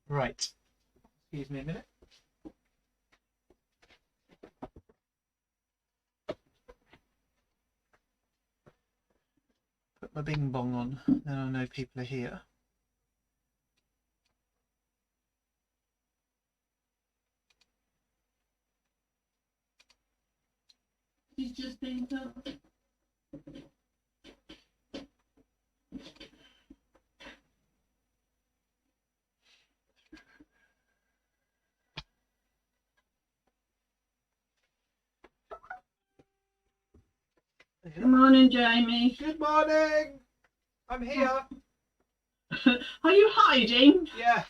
Right. Excuse me a minute. Put my bing bong on, then I know people are here. He's just been up. Good morning, Jamie. Good morning. I'm here. Are you hiding? Yeah.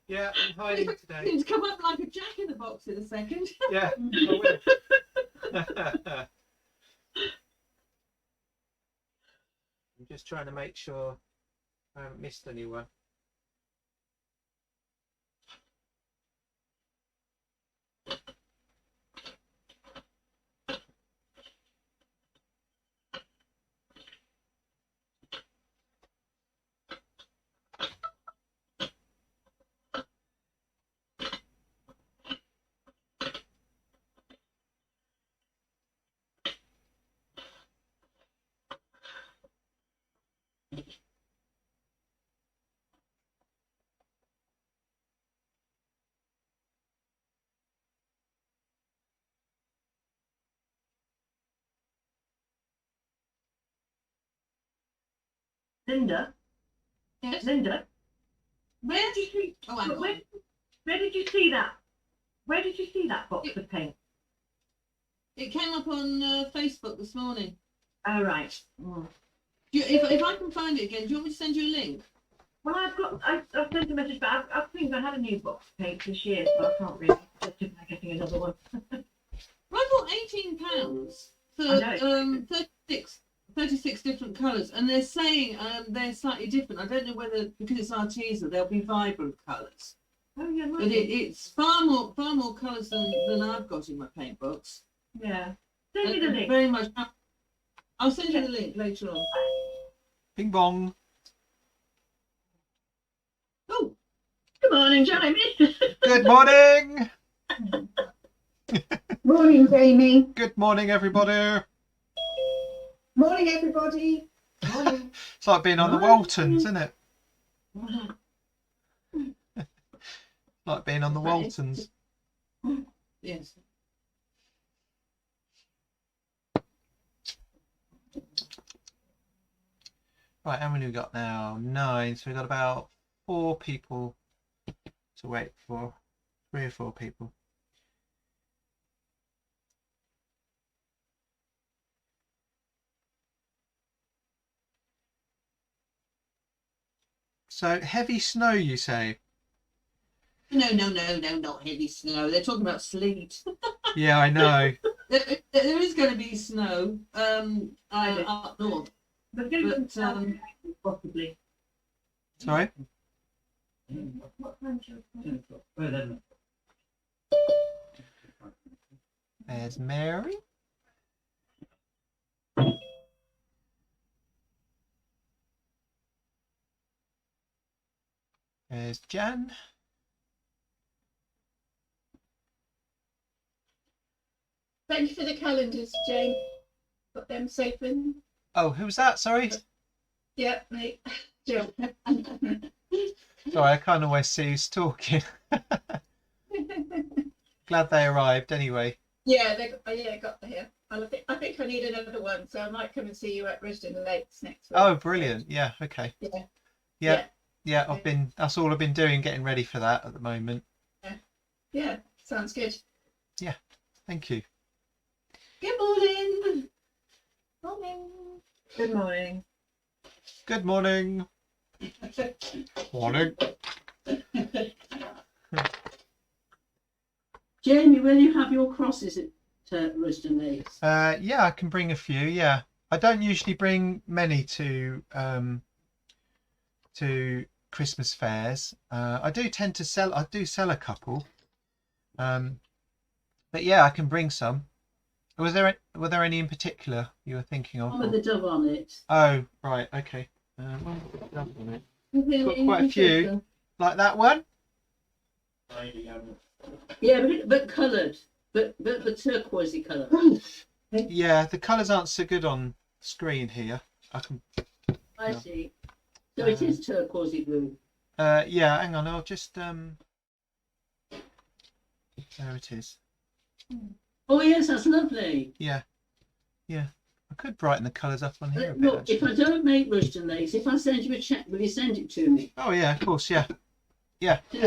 Yeah, I'm hiding today. It's come up like a jack in the box in a second. Yeah, I will. I'm just trying to make sure I haven't missed anyone. Linda? Yes. Linda? Where did you? Oh, hang on. Where did you see that? Where did you see that box of paint? It came up on Facebook this morning. Oh, right. If I can find it again, do you want me to send you a link? Well, I've sent a message, but I think I had a new box of paint this year, so I can't really justify getting another one. I bought £18 for 36 different colours, and they're saying they're slightly different. I don't know whether, because it's artisan, they'll be vibrant colours. Oh yeah, But it's far more colours than I've got in my paint box. yeah. Send me the link. Very much. I'll send you the link later on. Bing bong. Oh, Good morning, Jamie. Good morning. Morning, Jamie. Good morning, everybody. Morning, everybody. Morning. It's like being on the Waltons, isn't it? Like being on the Waltons. yes. Right, how many have we got now? 9. So we've got about 4 people to wait for. 3 or 4 people. So heavy snow, you say? No, not heavy snow. They're talking about sleet. Yeah, I know. There is going to be snow up north. But possibly. Sorry? What time shall There's Mary. There's Jan. Thank you for the calendars, Jane. Got them safe in. Oh, who was that? Sorry. Yeah, mate. Jill. Sorry, I can't always see who's talking. Glad they arrived anyway. Yeah, got here. I think I need another one, so I might come and see you at Risdon Lakes next week. Oh, brilliant. Yeah, okay. Yeah. Yeah, that's all I've been doing, getting ready for that at the moment. Yeah, sounds good. Thank you. Good morning. Morning. Good morning. Good morning. Morning. Jamie, will you have your crosses at Risdon Lakes? Yeah, I can bring a few. Yeah, I don't usually bring many to Christmas fairs. I do tend to sell. I do sell a couple. But yeah, I can bring some. Were there any in particular you were thinking of? One with the dove on it. Oh, right, okay. One with the dove on it. Got In quite a few. particular. Like that one? Yeah, but coloured, but the turquoisey colour. Yeah, the colours aren't so good on screen here. I No. see. So it is turquoisey blue. Yeah, hang on, I'll just there it is. Oh yes, that's lovely. Yeah. I could brighten the colours up on here a bit. Look, if I Actually. don't make Rushden lace, if I send you a check, will you send it to me? Oh yeah, of course, yeah. Yeah. Do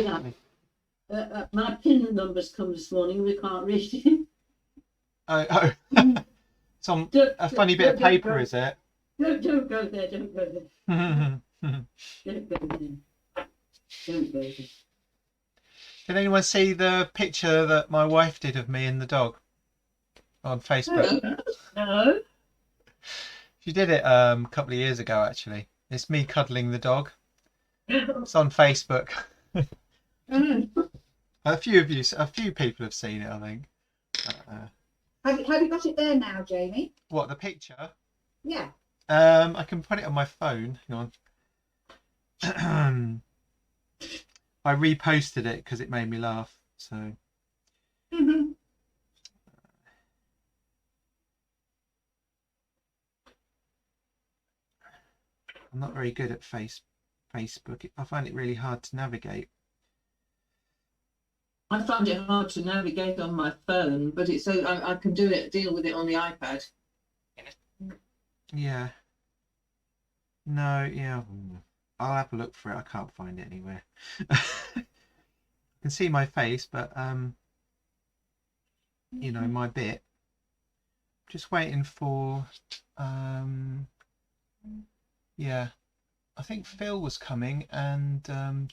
that. My PIN numbers come this morning. We can't read it. Oh. It's on a funny bit of don't paper, go. is it? Don't go there. Don't go there. Don't go there. Don't go there. Did anyone see the picture that my wife did of me and the dog on Facebook? No. She did it a couple of years ago, actually. It's me cuddling the dog. It's on Facebook. A few people have seen it, I think. Have you got it there now, Jamie? What, the picture? Yeah. I can put it on my phone. Hang on. I reposted it because it made me laugh. So Mhm. I'm not very good at Facebook. I find it really hard to navigate. I find it hard to navigate on my phone, but it's so I can deal with it on the iPad. Yeah. No, yeah. I'll have a look for it. I can't find it anywhere. I can see my face, but you know, my bit. Just waiting for yeah. I think Phil was coming and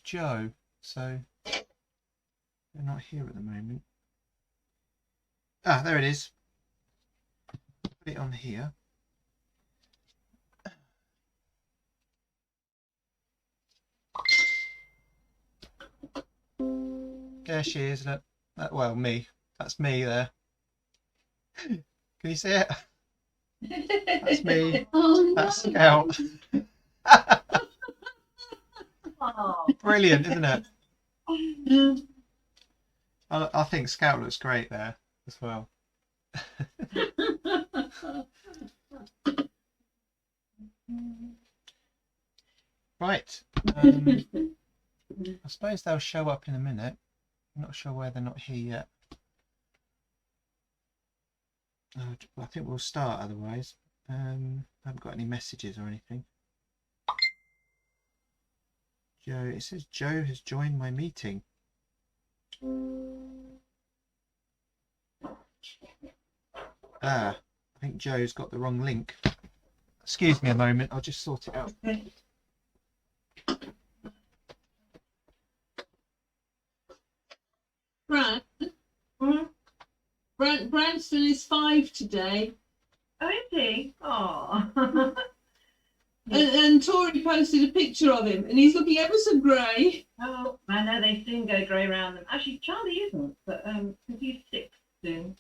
Joe, so they're not here at the moment. Ah, there it is. Put it on here. There she is. Look. Well, me. That's me there. Can you see it? That's me. Oh, That's Scout. Oh. Brilliant, isn't it? no. I think Scout looks great there as well. Right. I suppose they'll show up in a minute. I'm not sure why they're not here yet. I think we'll start otherwise. I haven't got any messages or anything. Joe, it says Joe has joined my meeting. Ah, I think Joe's got the wrong link. Excuse me a moment, I'll just sort it out. Brad, Branston is 5 today, Oh, is he? Oh. and Tori posted a picture of him, and he's looking ever so grey. Oh, I know they soon go grey around them. Actually, Charlie isn't, but because he's 6 soon.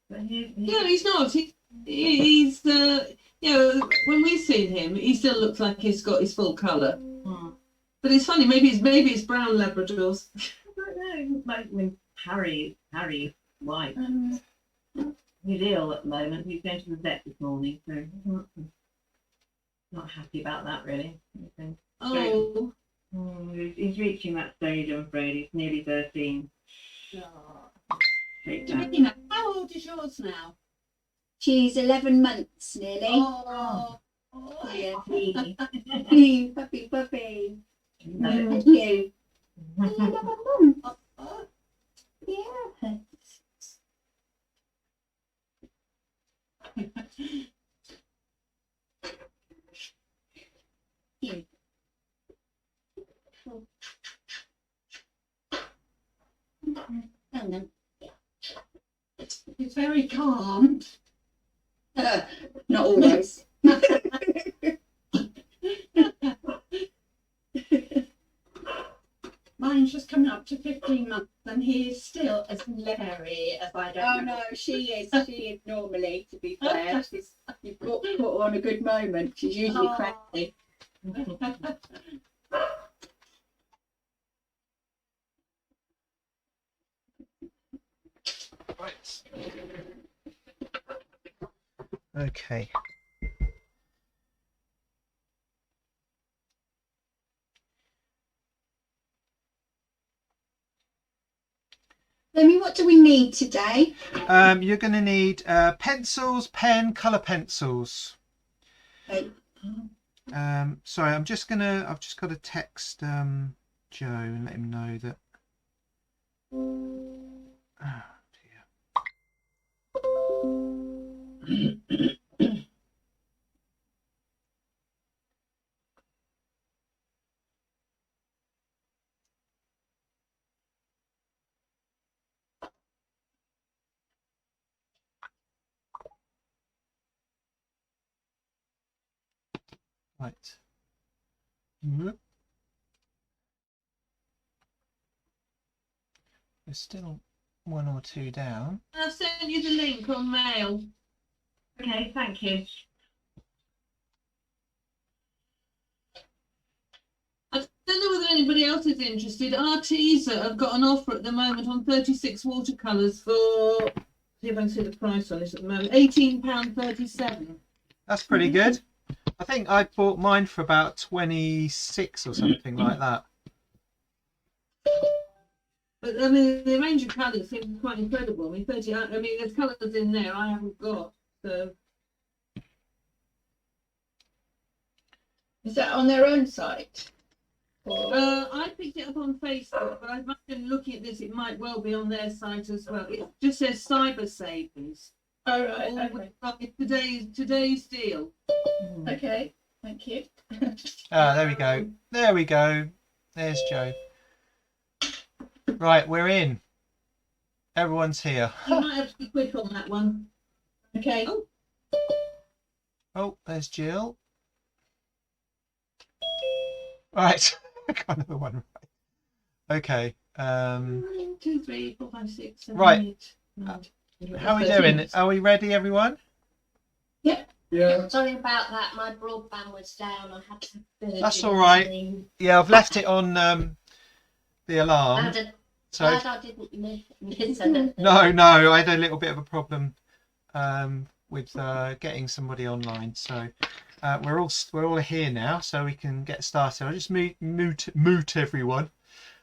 But No, he's not. He's you know, when we've seen him, he still looks like he's got his full colour. Hmm. But it's funny. Maybe it's brown Labradors. I don't know. I mean, Harry is white. He's ill at the moment. He's going to the vet this morning, so not happy about that really. Oh. He's reaching that stage, I'm afraid. He's nearly 13. Take that. Davina, how old is yours now? She's 11 months nearly. Oh, Yeah. Teeny. Puppy, puppy. Love it. Thank you. 11 months. oh. Yeah. You. Oh, no. He's very calm. Not always. Mine's just coming up to 15 months and he is still as leery as I don't Oh know. no, she is normally, to be fair. You've caught her on a good moment. She's usually Oh. crazy. Right. Okay. Lemmy, what do we need today? You're going to need pencils, pen, colour pencils. Oh. Sorry, I've just got to text Joe and let him know that. Oh dear. Right. Whoop. There's still one or two down. I've sent you the link on mail. Okay, thank you. I don't know whether anybody else is interested. Arteza have got an offer at the moment on 36 watercolours for, see if I can see the price on this at the moment, £18.37. That's pretty good. I think I bought mine for about 26 or something like that. But I mean, the range of colours seems quite incredible. I mean, there's colours in there I haven't got. So Is that on their own site? Or... I picked it up on Facebook, but I've been looking at this. It might well be on their site as well. It just says Cyber Savings. Oh right, okay. Today's deal. Okay, thank you. Ah, there we go. There we go. There's Joe. Right, we're in. Everyone's here. You might have to be quick on that one. Okay. Oh. Oh, there's Jill. Right, I got another one right. Okay. 1, 2, 3, 4, 5, 6, 7, Right. 8, 9, 10, How are we doing? Are we ready, everyone? Yeah. Sorry about that. My broadband was down. I had to. That's all right. Yeah, I've left it on the alarm. So Glad I didn't miss anything. no, I had a little bit of a problem with getting somebody online. So we're all here now, so we can get started. I'll just mute everyone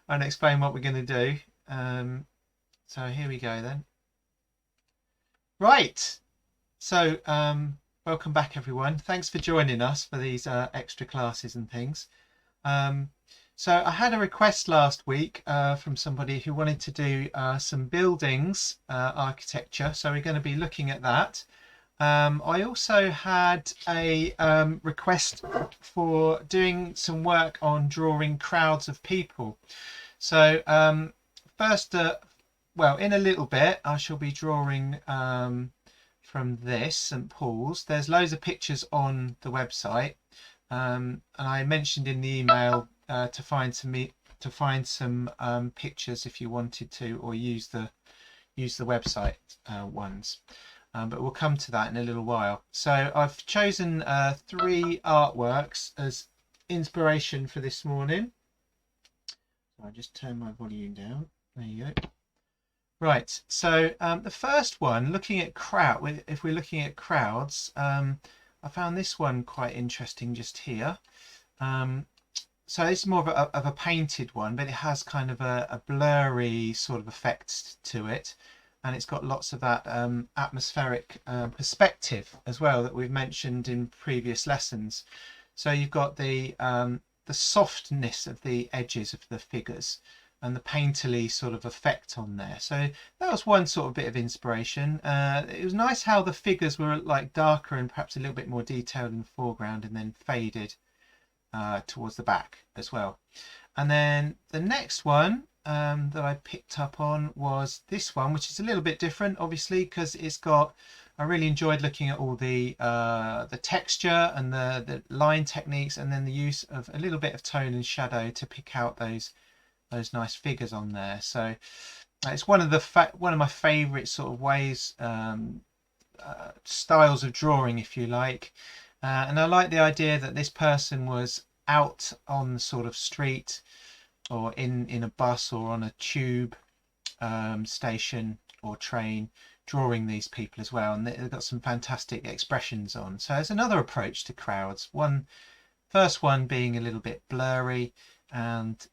and explain what we're going to do. So here we go then. Right. So welcome back, everyone. Thanks for joining us for these extra classes and things. So I had a request last week from somebody who wanted to do some buildings architecture. So we're going to be looking at that. I also had a request for doing some work on drawing crowds of people. So first, well, in a little bit, I shall be drawing from this, St. Paul's. There's loads of pictures on the website. And I mentioned in the email to find some pictures if you wanted to, or use the website ones. But we'll come to that in a little while. So I've chosen 3 artworks as inspiration for this morning. I'll just turn my volume down. There you go. Right. So the first one, looking at crowd. If we're looking at crowds, I found this one quite interesting just here. So it's more of a painted one, but it has kind of a blurry sort of effect to it. And it's got lots of that atmospheric perspective as well that we've mentioned in previous lessons. So you've got the softness of the edges of the figures and the painterly sort of effect on there. So that was one sort of bit of inspiration. It was nice how the figures were like darker and perhaps a little bit more detailed in the foreground and then faded towards the back as well. And then the next one that I picked up on was this one, which is a little bit different, obviously, because it's got. I really enjoyed looking at all the texture and the line techniques, and then the use of a little bit of tone and shadow to pick out those those nice figures on there. So it's one of my favorite sort of ways, styles of drawing, if you like. And I like the idea that this person was out on the sort of street or in a bus or on a tube station or train, drawing these people as well, and they've got some fantastic expressions on. So there's another approach to crowds. First one being a little bit blurry and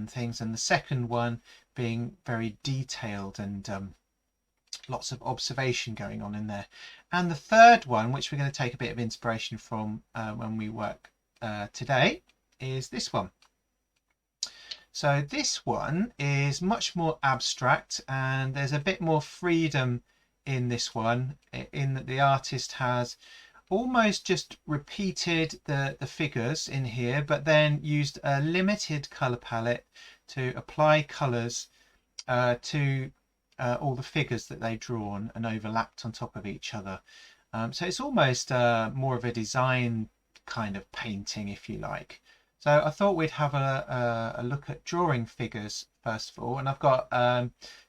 things, and the second one being very detailed and lots of observation going on in there. And the third one, which we're going to take a bit of inspiration from when we work today, is this one. So this one is much more abstract, and there's a bit more freedom in this one, in that the artist has almost just repeated the figures in here, but then used a limited color palette to apply colors to all the figures that they've drawn and overlapped on top of each other. So it's almost more of a design kind of painting, if you like. So I thought we'd have a look at drawing figures first of all, and I've got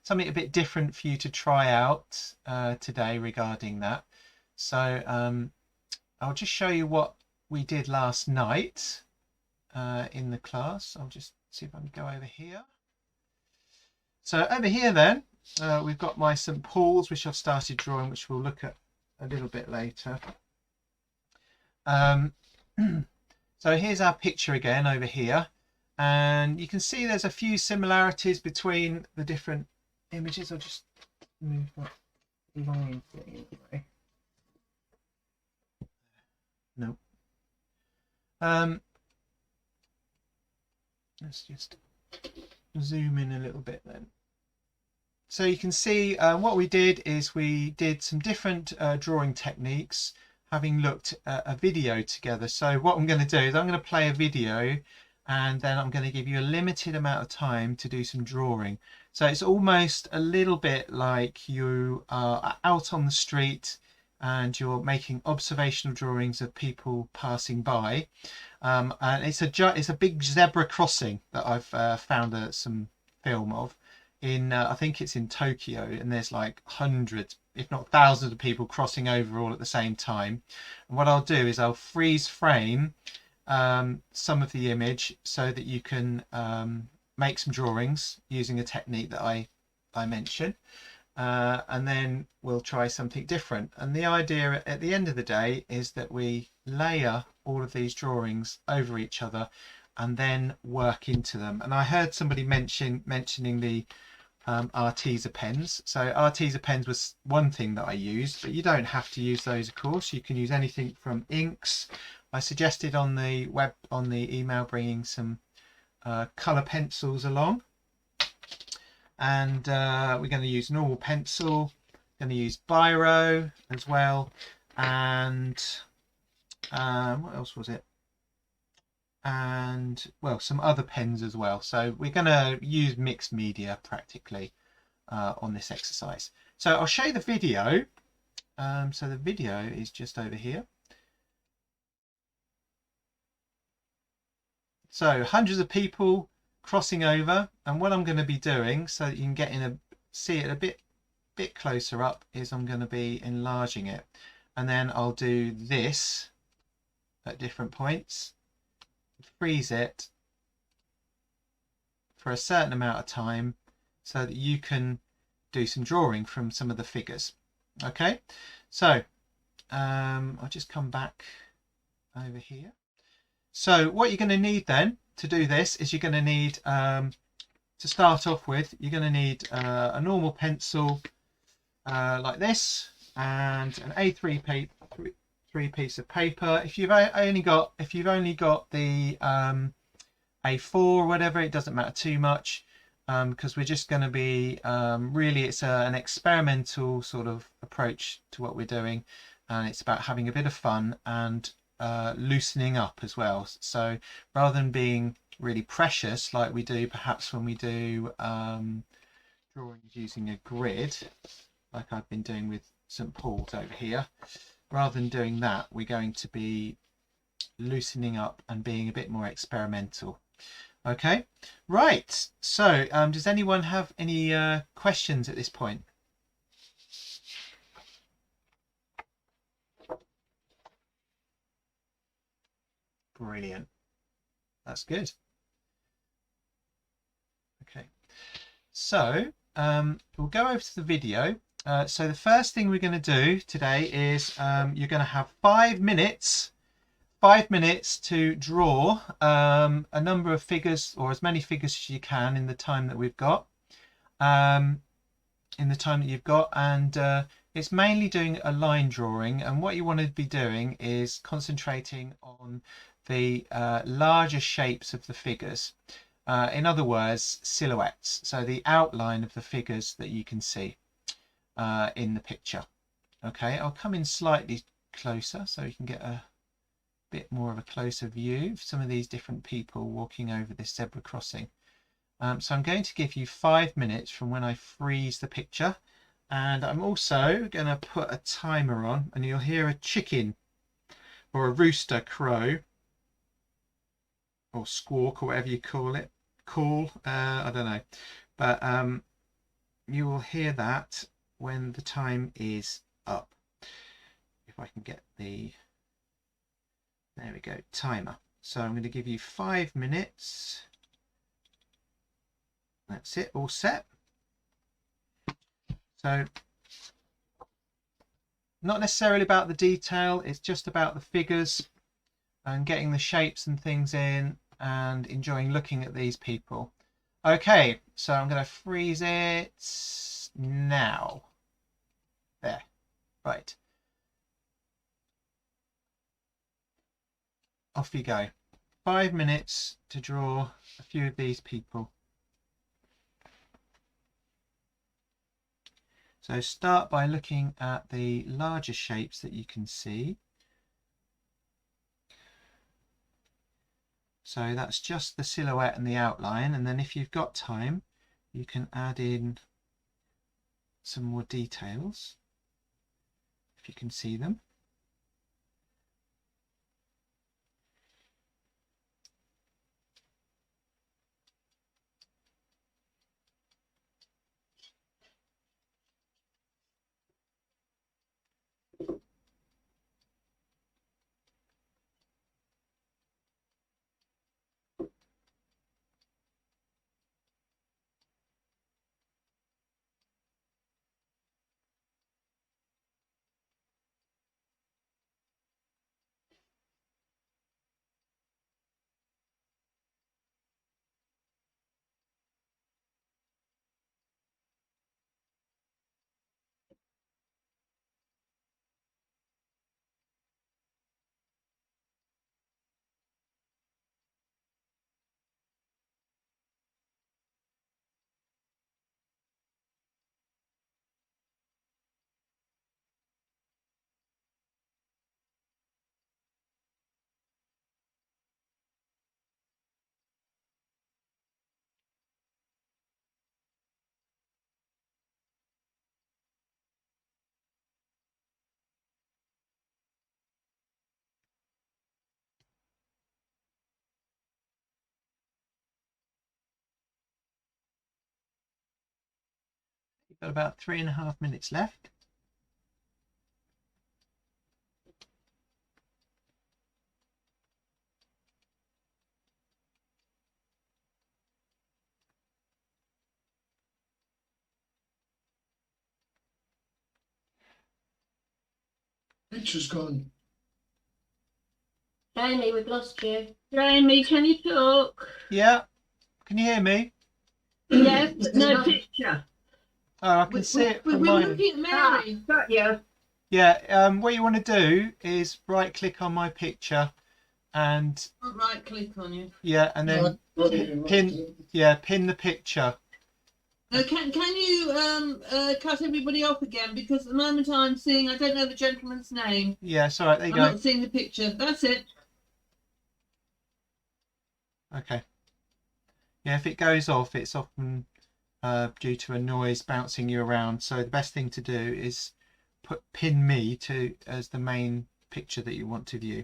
something a bit different for you to try out today regarding that. So I'll just show you what we did last night in the class. I'll just see if I can go over here. So over here then, we've got my St. Paul's, which I've started drawing, which we'll look at a little bit later. So here's our picture again over here, and you can see there's a few similarities between the different images. I'll just move that line thing away. No. Let's just zoom in a little bit then. So you can see what we did is we did some different drawing techniques, having looked at a video together. So what I'm going to do is I'm going to play a video, and then I'm going to give you a limited amount of time to do some drawing. So it's almost a little bit like you are out on the street and you're making observational drawings of people passing by. And it's a big zebra crossing that I've found some film of in I think it's in Tokyo, and there's like hundreds if not thousands of people crossing over all at the same time. And what I'll do is I'll freeze frame some of the image so that you can make some drawings using a technique that I mentioned, and then we'll try something different. And the idea at the end of the day is that we layer all of these drawings over each other and then work into them. And I heard somebody mentioning the Arteza pens. So Arteza pens was one thing that I used, but you don't have to use those, of course. You can use anything from inks. I suggested on the email bringing some colour pencils along, and we're going to use normal pencil, going to use biro as well, and what else was it? And well, some other pens as well. So we're going to use mixed media practically on this exercise. So I'll show you the video. So the video is just over here. So hundreds of people crossing over, and what I'm going to be doing so that you can get see it a bit closer up is I'm going to be enlarging it, and then I'll do this at different points, freeze it for a certain amount of time so that you can do some drawing from some of the figures. Okay, so I'll just come back over here. So what you're going to need then to do this is you're going to need to start off with, you're going to need a normal pencil like this, and an A3 piece of paper. If you've only got the A4 or whatever, it doesn't matter too much, because we're just going to be really, it's an experimental sort of approach to what we're doing, and it's about having a bit of fun and loosening up as well. So rather than being really precious like we do perhaps when we do drawings using a grid like I've been doing with St. Paul's over here, rather than doing that, we're going to be loosening up and being a bit more experimental. Okay, right. So does anyone have any questions at this point? Brilliant. That's good. Okay, so we'll go over to the video. So the first thing we're going to do today is you're going to have 5 minutes. 5 minutes to draw a number of figures, or as many figures as you can in the time that we've got. And it's mainly doing a line drawing, and what you want to be doing is concentrating on the larger shapes of the figures. In other words, silhouettes, so the outline of the figures that you can see in the picture. Okay, I'll come in slightly closer so you can get a bit more of a closer view of some of these different people walking over this zebra crossing. So I'm going to give you 5 minutes from when I freeze the picture, and I'm also going to put a timer on, and you'll hear a chicken or a rooster crow or squawk or whatever you call it, call, I don't know, but you will hear that when the time is up. If I can get the, there we go, timer. So I'm going to give you 5 minutes. That's it, all set. So not necessarily about the detail, it's just about the figures and getting the shapes and things in and enjoying looking at these people. Okay, so I'm going to freeze it now. There, right. Off you go. 5 minutes to draw a few of these people. So start by looking at the larger shapes that you can see. So that's just the silhouette and the outline, and then if you've got time you can add in some more details if you can see them. You've got about 3.5 minutes left. Picture's gone. Jamie, we've lost you. Jamie, can you talk? Yeah, can you hear me? Yes, but no picture. Oh, I can see it We from were mine. looking at Mary. Got you. Yeah, what you want to do is right click on my picture and Right click on you. yeah, and then pin the picture. Can you cut everybody off again, because at the moment I'm seeing, I don't know the gentleman's name. Yeah, it's all right, there you I'm go. not seeing the picture. That's it. Okay. Yeah, if it goes off, it's often due to a noise bouncing you around. So the best thing to do is pin me to as the main picture that you want to view.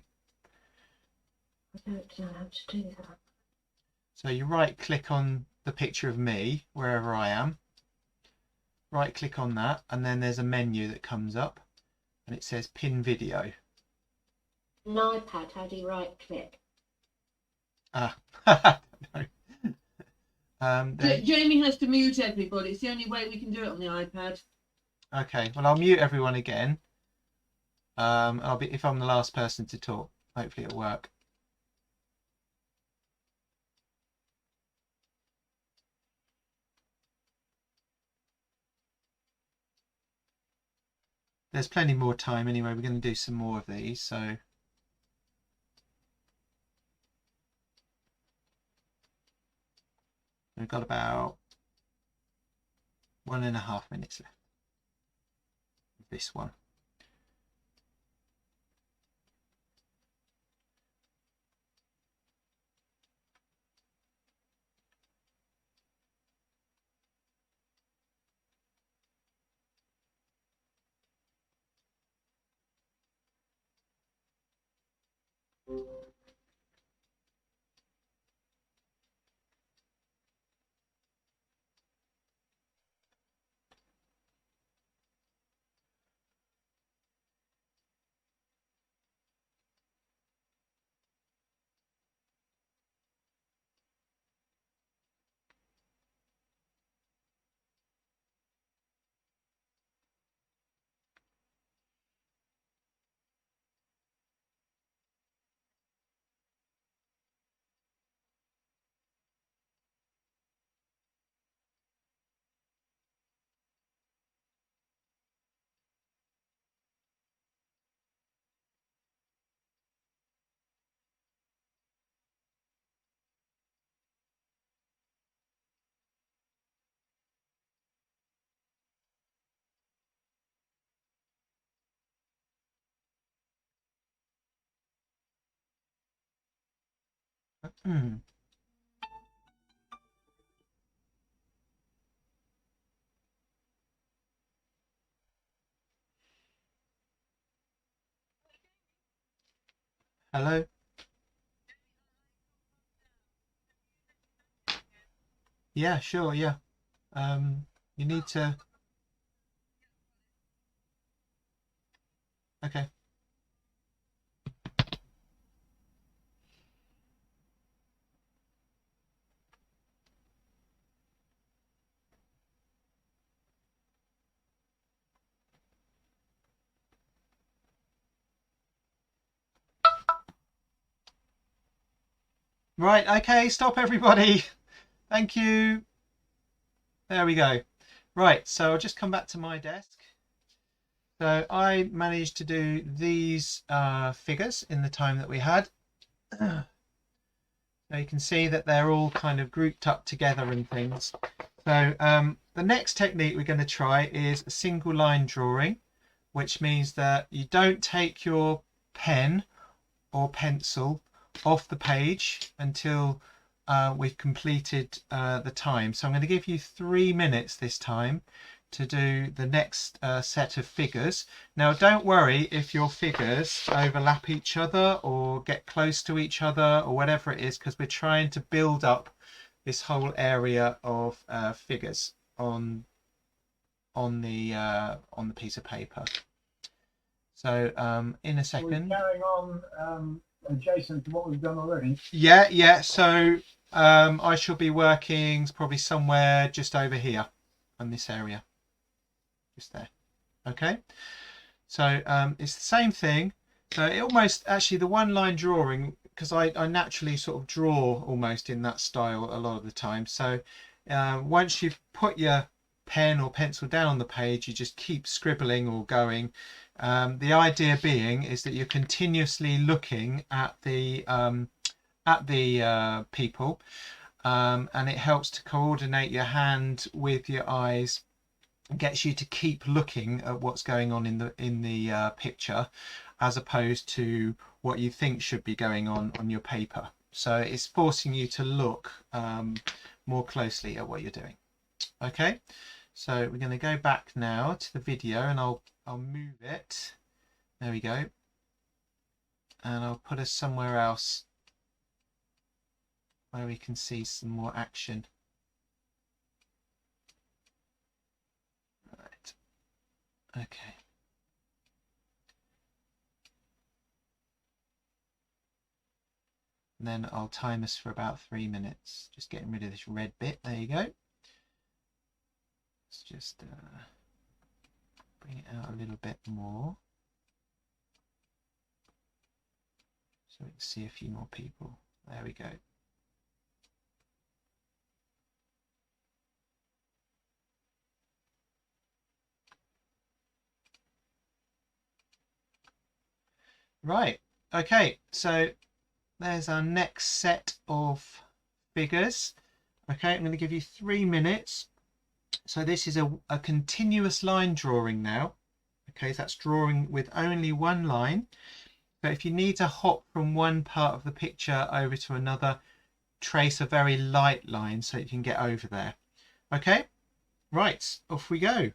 I don't know how to do that. So you right click on the picture of me, wherever I am. Right click on that, and then there's a menu that comes up and it says pin video. An iPad, how do you right click? Ah, no. Jamie has to mute everybody. It's the only way we can do it on the iPad. Okay, well I'll mute everyone again. I'll be, if I'm the last person to talk, hopefully it'll work. There's plenty more time anyway. We're going to do some more of these, so we've got about 1.5 minutes left of this one. Hello? Yeah, sure, yeah. You need to... Okay. Right, okay, stop everybody. Thank you. There we go. Right, so I'll just come back to my desk. So I managed to do these figures in the time that we had. So you can see that they're all kind of grouped up together and things. So the next technique we're going to try is a single line drawing, which means that you don't take your pen or pencil off the page until we've completed the time. So I'm going to give you 3 minutes this time to do the next set of figures. Now don't worry if your figures overlap each other or get close to each other or whatever it is, because we're trying to build up this whole area of figures on the piece of paper. So in a second. We're carrying on adjacent to what we've done already. Yeah. So I shall be working probably somewhere just over here on this area, just there. Okay. So it's the same thing. So it almost actually the one line drawing, because I naturally sort of draw almost in that style a lot of the time. So once you've put your pen or pencil down on the page, you just keep scribbling or going. The idea being is that you're continuously looking at the people, and it helps to coordinate your hand with your eyes, and gets you to keep looking at what's going on in the picture, as opposed to what you think should be going on your paper. So it's forcing you to look more closely at what you're doing. Okay, so we're going to go back now to the video, and I'll move it. There we go. And I'll put us somewhere else where we can see some more action. Right. Okay. And then I'll time us for about 3 minutes. Just getting rid of this red bit. There you go. Let's just bring it out a little bit more, so we can see a few more people. There we go. Right, okay, so there's our next set of figures. Okay, I'm going to give you 3 minutes. So this is a continuous line drawing now. Okay, so that's drawing with only one line. So if you need to hop from one part of the picture over to another, trace a very light line so you can get over there. Okay, right, off we go.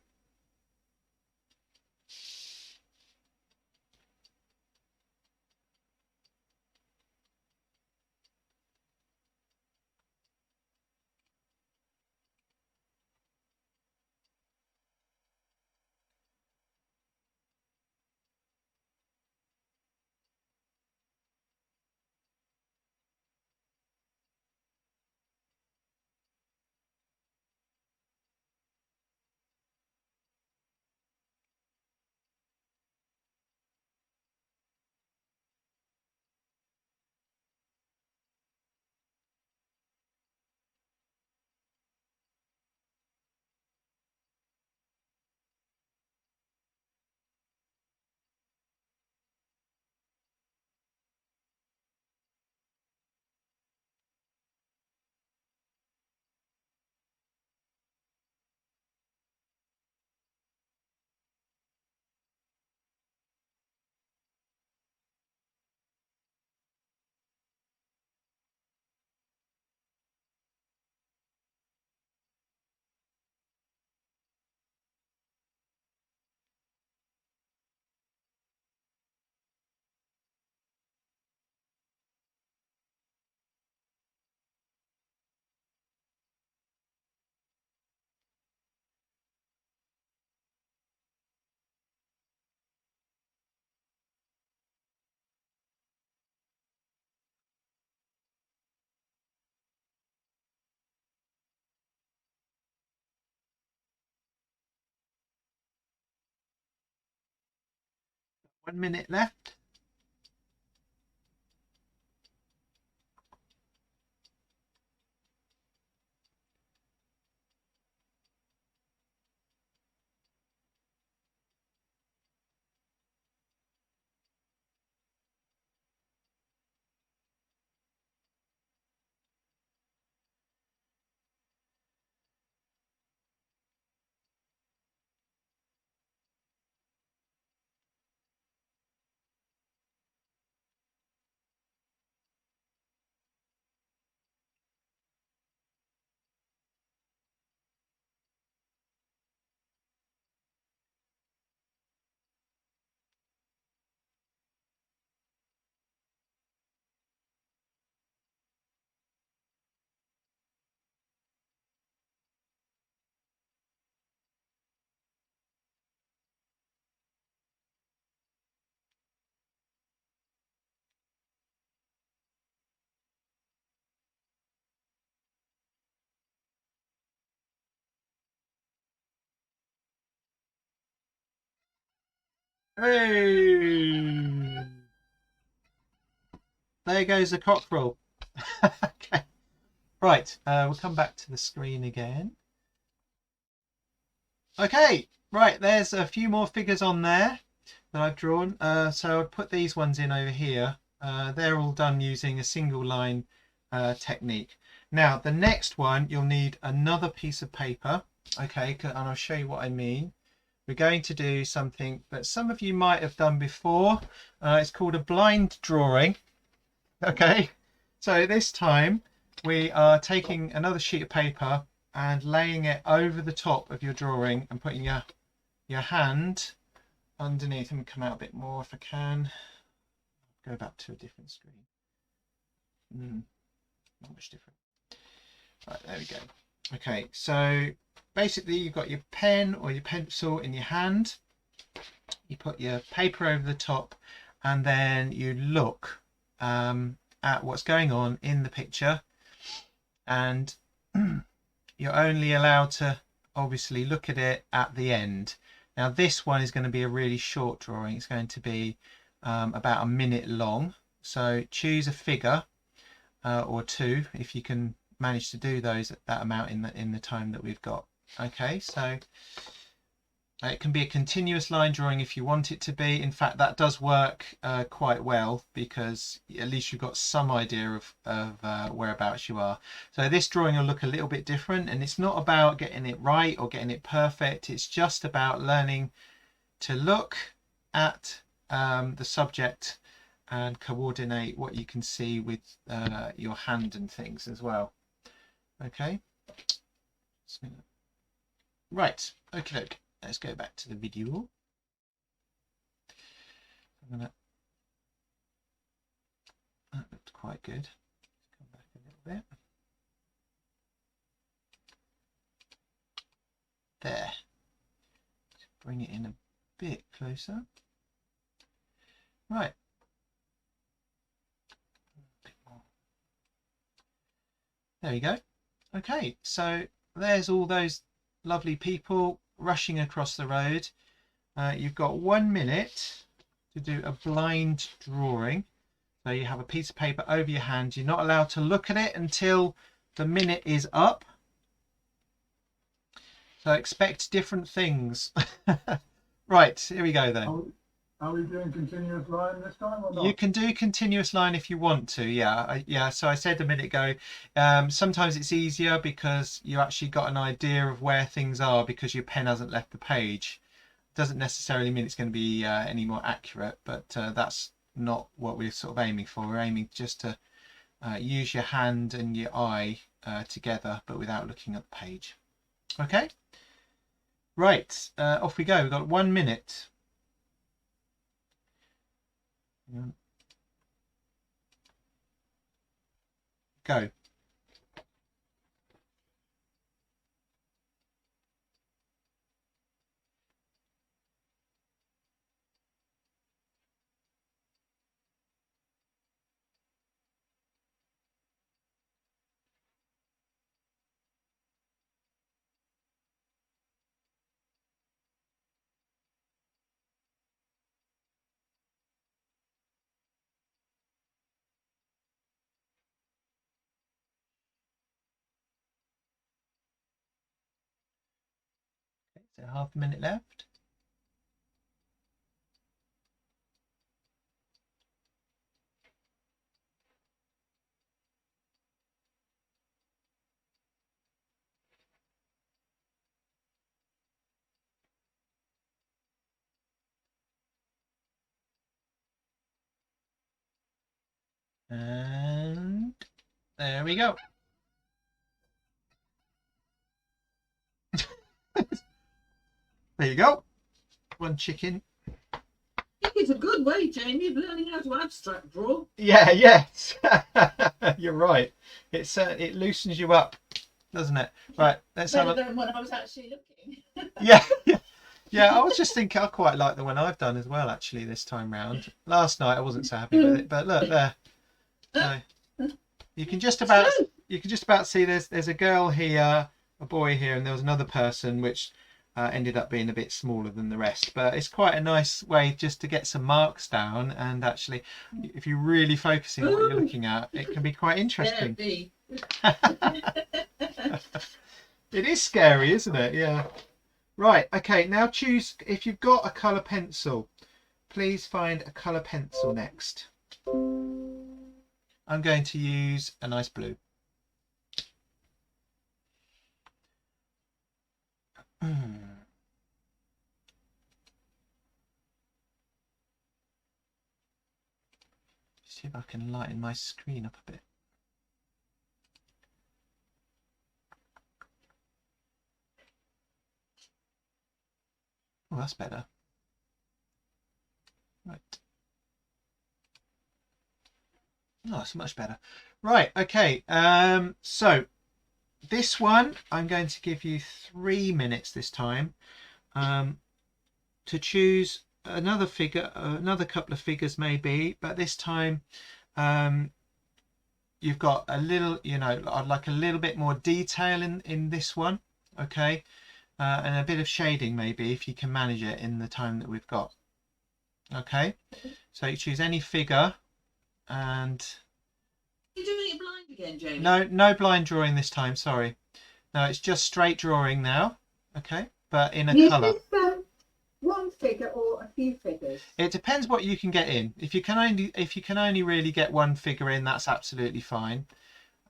One minute left. Hey! There goes the cockerel. Okay. Right, we'll come back to the screen again. Okay, right, there's a few more figures on there that I've drawn. So I'll put these ones in over here. They're all done using a single line technique. Now, the next one, you'll need another piece of paper. Okay, and I'll show you what I mean. We're going to do something that some of you might have done before. It's called a blind drawing. Okay, so this time we are taking another sheet of paper and laying it over the top of your drawing and putting your hand underneath. And come out a bit more if I can. Go back to a different screen. not much different. Right, there we go. Okay, so basically you've got your pen or your pencil in your hand. You put your paper over the top, and then you look at what's going on in the picture, and you're only allowed to obviously look at it at the end. Now this one is going to be a really short drawing. It's going to be about a minute long, so choose a figure or two if you can manage to do those at that amount in the time that we've got. Okay, so it can be a continuous line drawing if you want it to be. In fact, that does work quite well, because at least you've got some idea of whereabouts you are. So this drawing will look a little bit different, and it's not about getting it right or getting it perfect. It's just about learning to look at the subject and coordinate what you can see with your hand and things as well. Okay. Right. Okay. Let's go back to the video. That looked quite good. Let's come back a little bit. There. Let's bring it in a bit closer. Right. A bit more. There we go. Okay, so there's all those lovely people rushing across the road. You've got 1 minute to do a blind drawing. So you have a piece of paper over your hand. You're not allowed to look at it until the minute is up. So expect different things. Right, here we go then. Are we doing continuous line this time or not? You can do continuous line if you want to, yeah. So I said a minute ago, sometimes it's easier because you actually got an idea of where things are because your pen hasn't left the page. Doesn't necessarily mean it's going to be any more accurate, but that's not what we're sort of aiming for. We're aiming just to use your hand and your eye together, but without looking at the page. Okay, right, off we go. We've got 1 minute. Go. Okay, so half a minute left. And there we go. There you go. One chicken. I think it's a good way, Jamie, of learning how to abstract draw. Yeah, yes. You're right. It loosens you up, doesn't it? Right, let's have Better a... than when I was actually looking. Yeah, yeah. I was just thinking I quite like the one I've done as well, actually, this time round. Last night I wasn't so happy with it, but look there. So, you can just about see there's a girl here, a boy here, and there was another person which ended up being a bit smaller than the rest. But it's quite a nice way just to get some marks down, and actually, if you're really focusing on what you're looking at, it can be quite interesting. It is scary, isn't it? Yeah. Right, okay, now choose, if you've got a colour pencil, please find a colour pencil next. I'm going to use a nice blue. See if I can lighten my screen up a bit. Oh, that's better. Right. Oh, it's much better. Right, okay. So this one, I'm going to give you 3 minutes this time to choose another figure, another couple of figures maybe, but this time you've got a little, you know, I'd like a little bit more detail in this one, okay, and a bit of shading maybe if you can manage it in the time that we've got. Okay, so you choose any figure, and You're doing it blind again, Jamie. no blind drawing this time, sorry. No, it's just straight drawing now, okay, but in a Is colour. this one figure or a few figures? It depends what you can get in. If you can only really get one figure in, that's absolutely fine.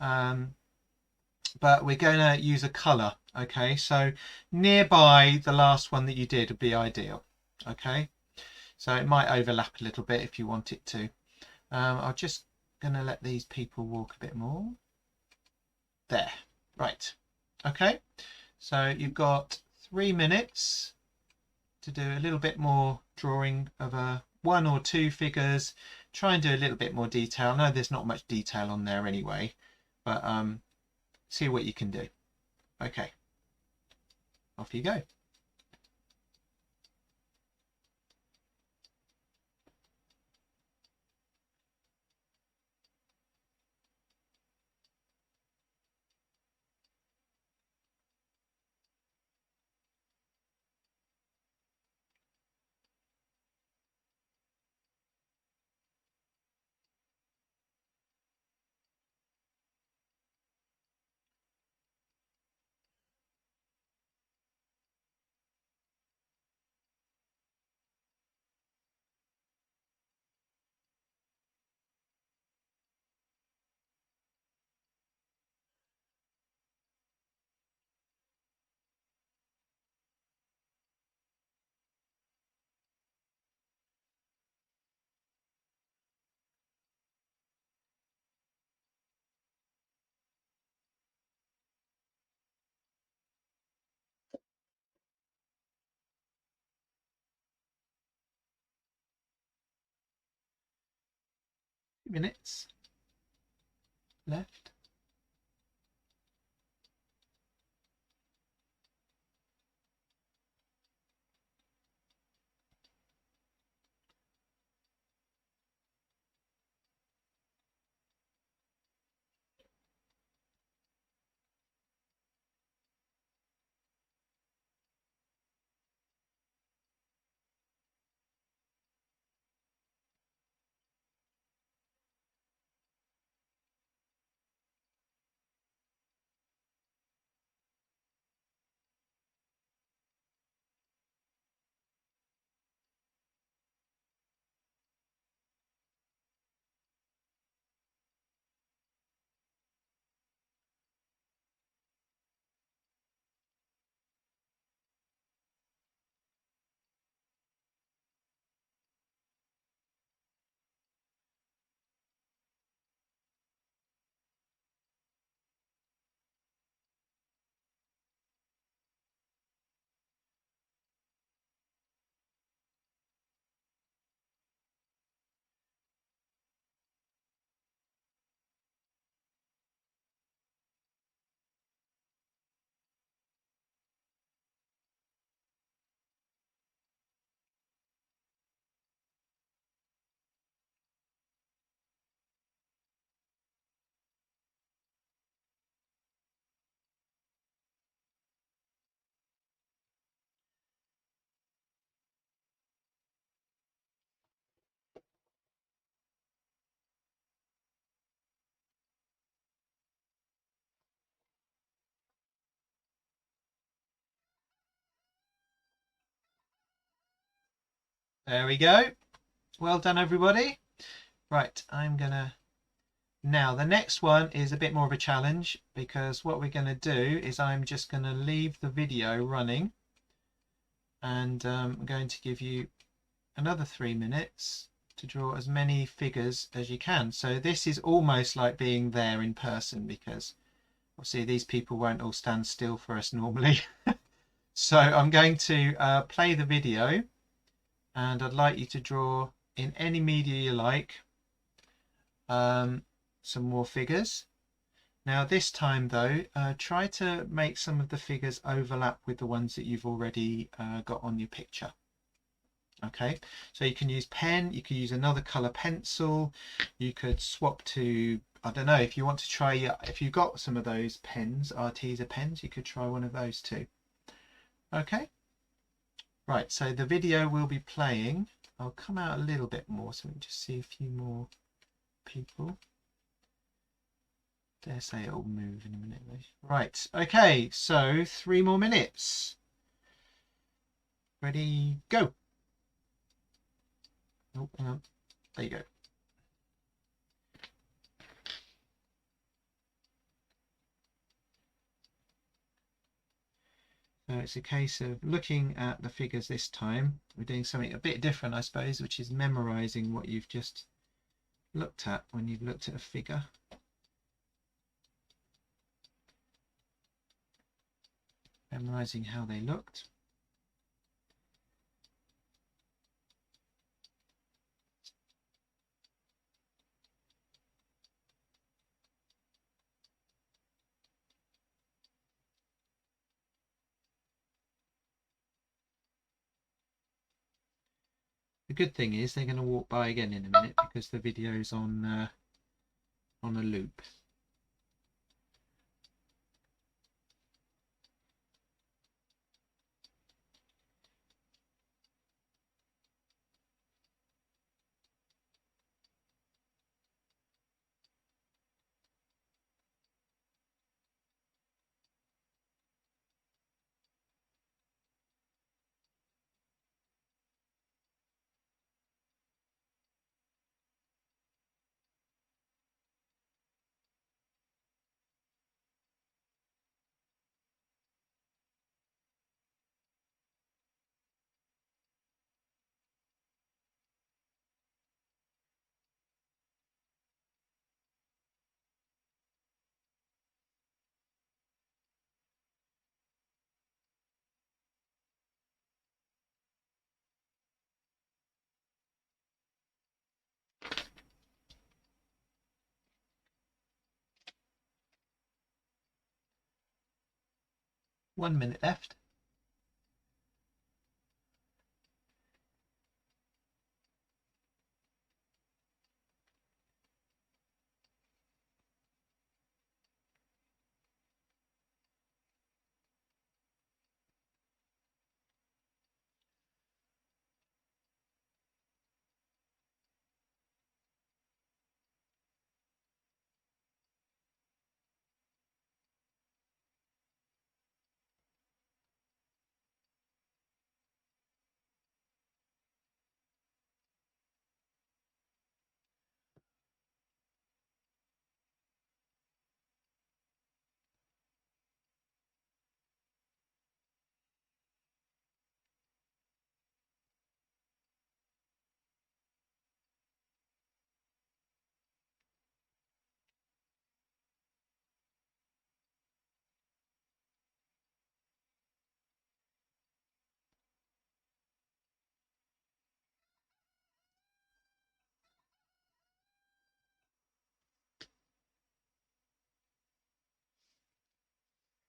But we're going to use a colour, okay? So nearby the last one that you did would be ideal, okay? So it might overlap a little bit if you want it to. I'm just going to let these people walk a bit more. There, right, okay. So you've got 3 minutes to do a little bit more drawing of one or two figures. Try and do a little bit more detail. I know there's not much detail on there anyway, but see what you can do. Okay, off you go. Minutes left. There we go. Well done, everybody. Right, I'm gonna now the next one is a bit more of a challenge, because what we're going to do is I'm just going to leave the video running, and I'm going to give you another 3 minutes to draw as many figures as you can. So this is almost like being there in person, because obviously these people won't all stand still for us normally. So I'm going to play the video, and I'd like you to draw in any media you like. some more figures. Now this time though, try to make some of the figures overlap with the ones that you've already got on your picture. Okay, so you can use pen, you could use another colour pencil, you could swap to, I don't know, if you want to try, if you've got some of those pens, Arteza pens, you could try one of those too. Okay, right, so the video will be playing. I'll come out a little bit more so we can just see a few more people. Dare say it'll move in a minute. Right, okay, so 3 more minutes. Ready, go. Oh, hang on. There you go. So it's a case of looking at the figures this time. We're doing something a bit different, I suppose, which is memorizing what you've just looked at when you've looked at a figure. Memorizing how they looked. The good thing is they're going to walk by again in a minute because the video's on a loop. One minute left.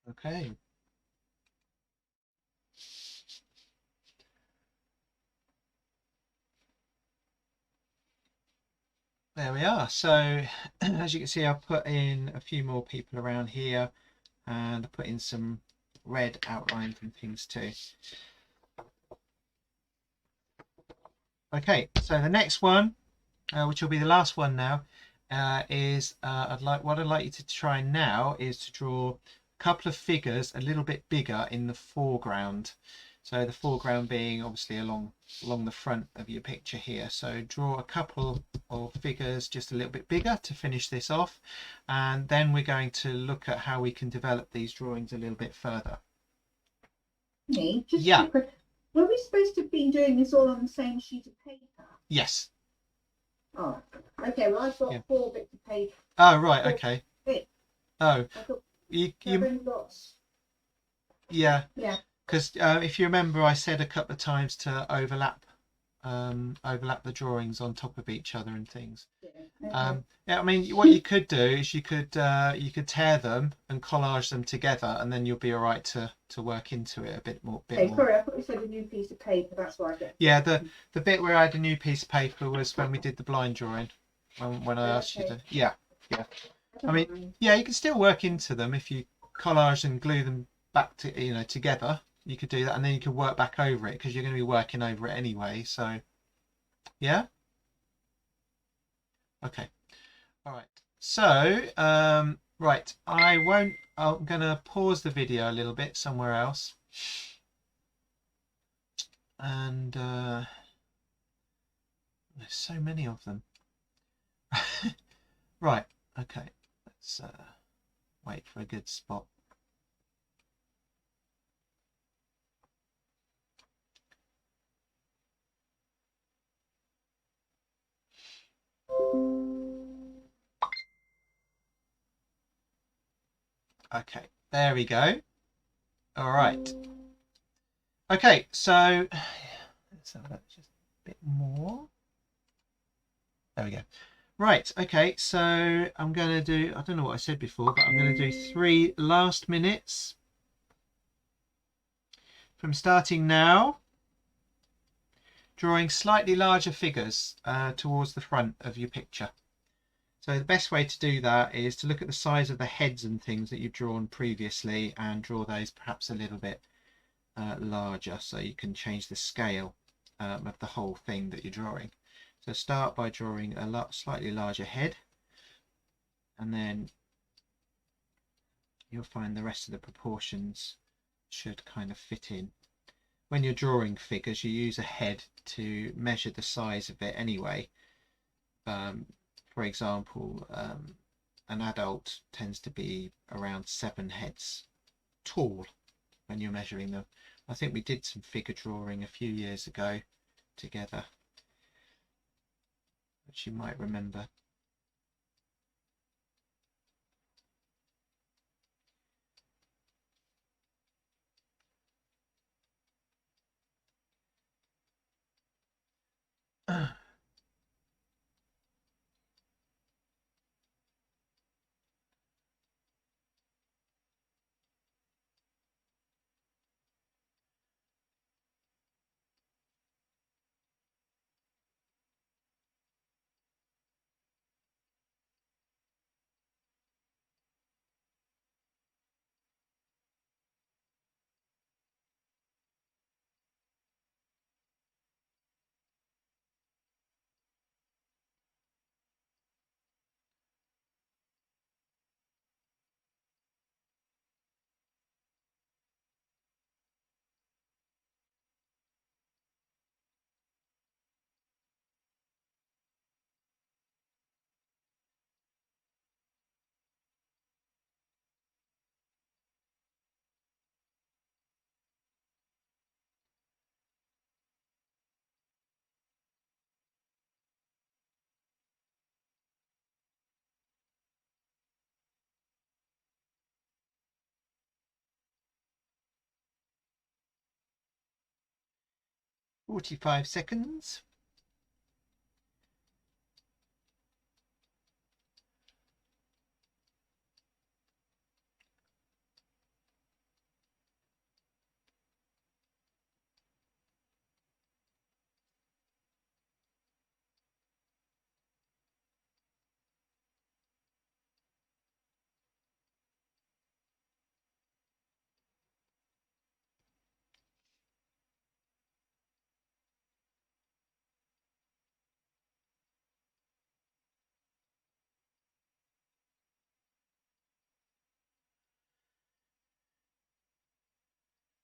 Okay. There we are. So as you can see, I've put in a few more people around here and I put in some red outlines and things too. Okay, so the next one, which will be the last one now, is what I'd like you to try now is to draw a couple of figures a little bit bigger in the foreground. So the foreground being obviously along the front of your picture here. So draw a couple of figures just a little bit bigger to finish this off, and then we're going to look at how we can develop these drawings a little bit further. Me, just Yeah. were we supposed to have been doing this all on the same sheet of paper? Yes. Oh, okay. Well, I've got Yeah. 4 bits of paper. Oh right, okay. Bits. Oh, I thought you I've only got. yeah. Yeah. Because if you remember, I said a couple of times to overlap overlap the drawings on top of each other and things. Yeah. Yeah, I mean, what you could do is you could tear them and collage them together, and then you'll be all right to work into it a bit more. Sorry, I thought you said a new piece of paper. That's why I get. Yeah, the bit where I had a new piece of paper was when we did the blind drawing. When I asked you to. Yeah. I mean, yeah, you can still work into them if you collage and glue them back to together. You could do that, and then you could work back over it because you're going to be working over it anyway. So, yeah. Okay. All right. So, right, I'm going to pause the video a little bit somewhere else. And there's so many of them. Right. Okay. Let's wait for a good spot. Okay, there we go. All right. Okay, so let's have that just a bit more. There we go. Right, okay, so I'm going to do, I don't know what I said before, but I'm going to do 3 last minutes from starting now, drawing slightly larger figures towards the front of your picture. So the best way to do that is to look at the size of the heads and things that you've drawn previously and draw those perhaps a little bit larger, so you can change the scale of the whole thing that you're drawing. So start by drawing a slightly larger head, and then you'll find the rest of the proportions should kind of fit in. When you're drawing figures, you use a head to measure the size of it anyway. For example, an adult tends to be around 7 heads tall when you're measuring them. I think we did some figure drawing a few years ago together, which you might remember. $45.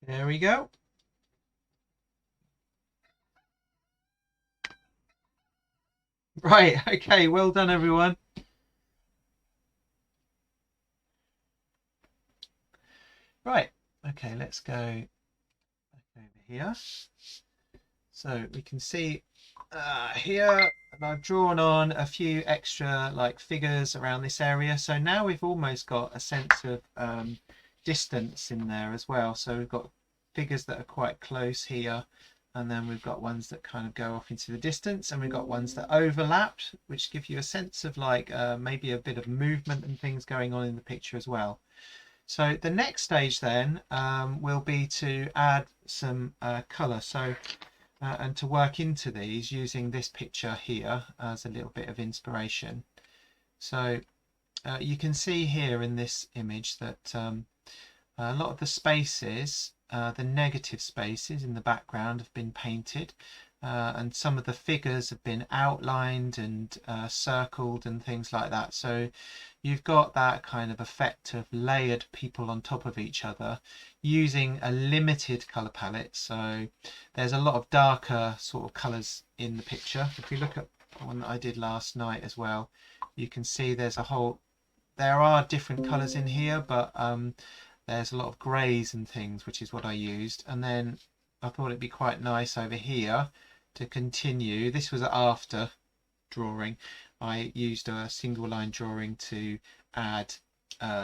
There we go. Right, okay, well done everyone. Right, okay, let's go back over here. So we can see here, and I've drawn on a few extra like figures around this area. So now we've almost got a sense of distance in there as well. So we've got figures that are quite close here, and then we've got ones that kind of go off into the distance, and we've got ones that overlap, which give you a sense of like maybe a bit of movement and things going on in the picture as well. So the next stage then will be to add some colour, so and to work into these using this picture here as a little bit of inspiration. So you can see here in this image that a lot of the spaces, the negative spaces in the background, have been painted, and some of the figures have been outlined and circled and things like that. So you've got that kind of effect of layered people on top of each other using a limited colour palette. So there's a lot of darker sort of colours in the picture. If we look at one that I did last night as well, you can see there are different colours in here, but there's a lot of greys and things, which is what I used. And then I thought it'd be quite nice over here to continue. This was after drawing. I used a single line drawing to add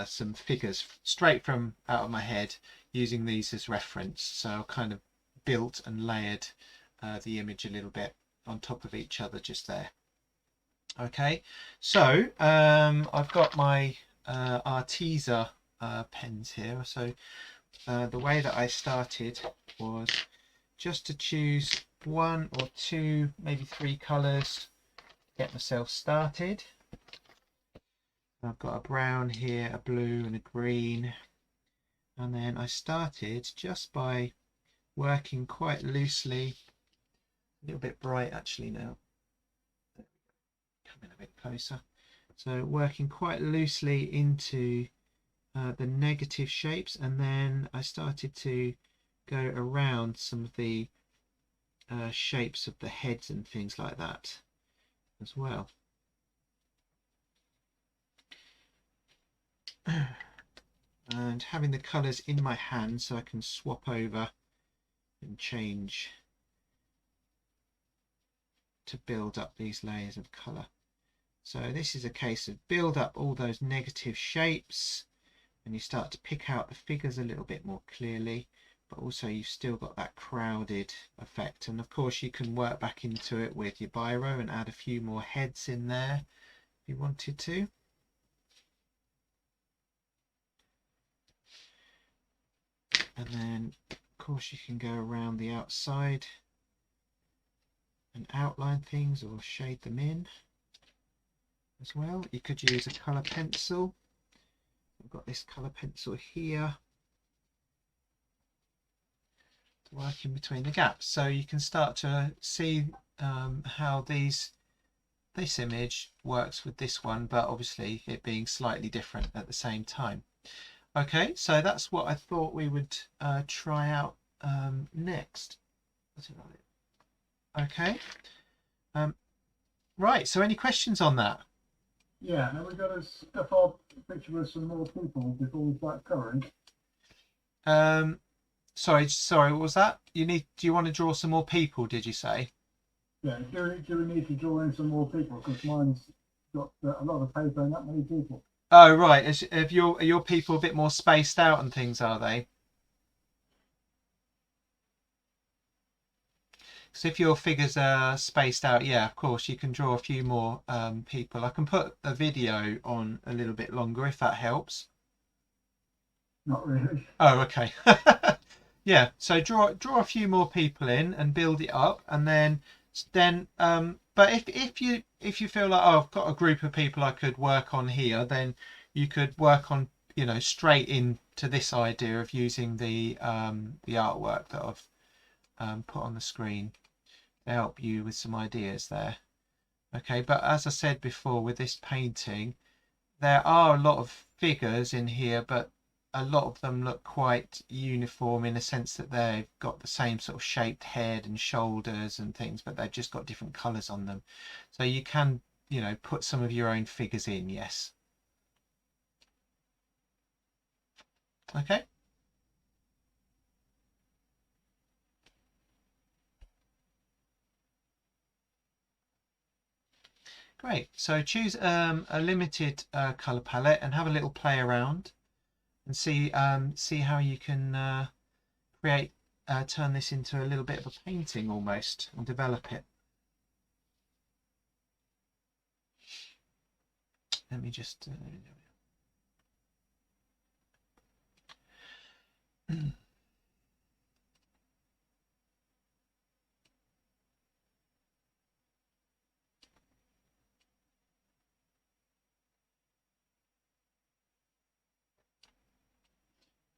some figures straight from out of my head, using these as reference. So I kind of built and layered the image a little bit on top of each other just there. Okay, so I've got my Arteza pens here. So the way that I started was just to choose 1 or 2, maybe 3 colours, get myself started. I've got a brown here, a blue and a green, and then I started just by working quite loosely, a little bit bright actually now, coming a bit closer. So working quite loosely into the negative shapes, and then I started to go around some of the shapes of the heads and things like that as well. And having the colours in my hand so I can swap over and change to build up these layers of colour. So this is a case of build up all those negative shapes, and you start to pick out the figures a little bit more clearly, but also you've still got that crowded effect. And of course you can work back into it with your biro and add a few more heads in there if you wanted to. And then of course you can go around the outside and outline things or shade them in as well. You could use a colour pencil. I've got this colour pencil here to work in between the gaps, so you can start to see how this image works with this one, but obviously it being slightly different at the same time. Okay, so that's what I thought we would try out next. Okay, right, so any questions on that? Yeah, now we've got to stuff our picture with some more people before we start colouring. Sorry, what was that? Do you want to draw some more people, did you say? Yeah, do we need to draw in some more people? Because mine's got a lot of paper and that many people. Oh, right. Are your people a bit more spaced out and things, are they? So if your figures are spaced out, yeah, of course, you can draw a few more people. I can put a video on a little bit longer if that helps. Not really. Oh, okay. Yeah, so draw a few more people in and build it up, and then but if you feel like, oh, I've got a group of people I could work on here, then you could work on, you know, straight into this idea of using the artwork that I've put on the screen to help you with some ideas there. Okay, but as I said before, with this painting, there are a lot of figures in here, but a lot of them look quite uniform in a sense that they've got the same sort of shaped head and shoulders and things, but they've just got different colours on them. So you can, you know, put some of your own figures in, yes. Okay. Great. So choose a limited colour palette and have a little play around and see how you can create turn this into a little bit of a painting almost and develop it. Let me just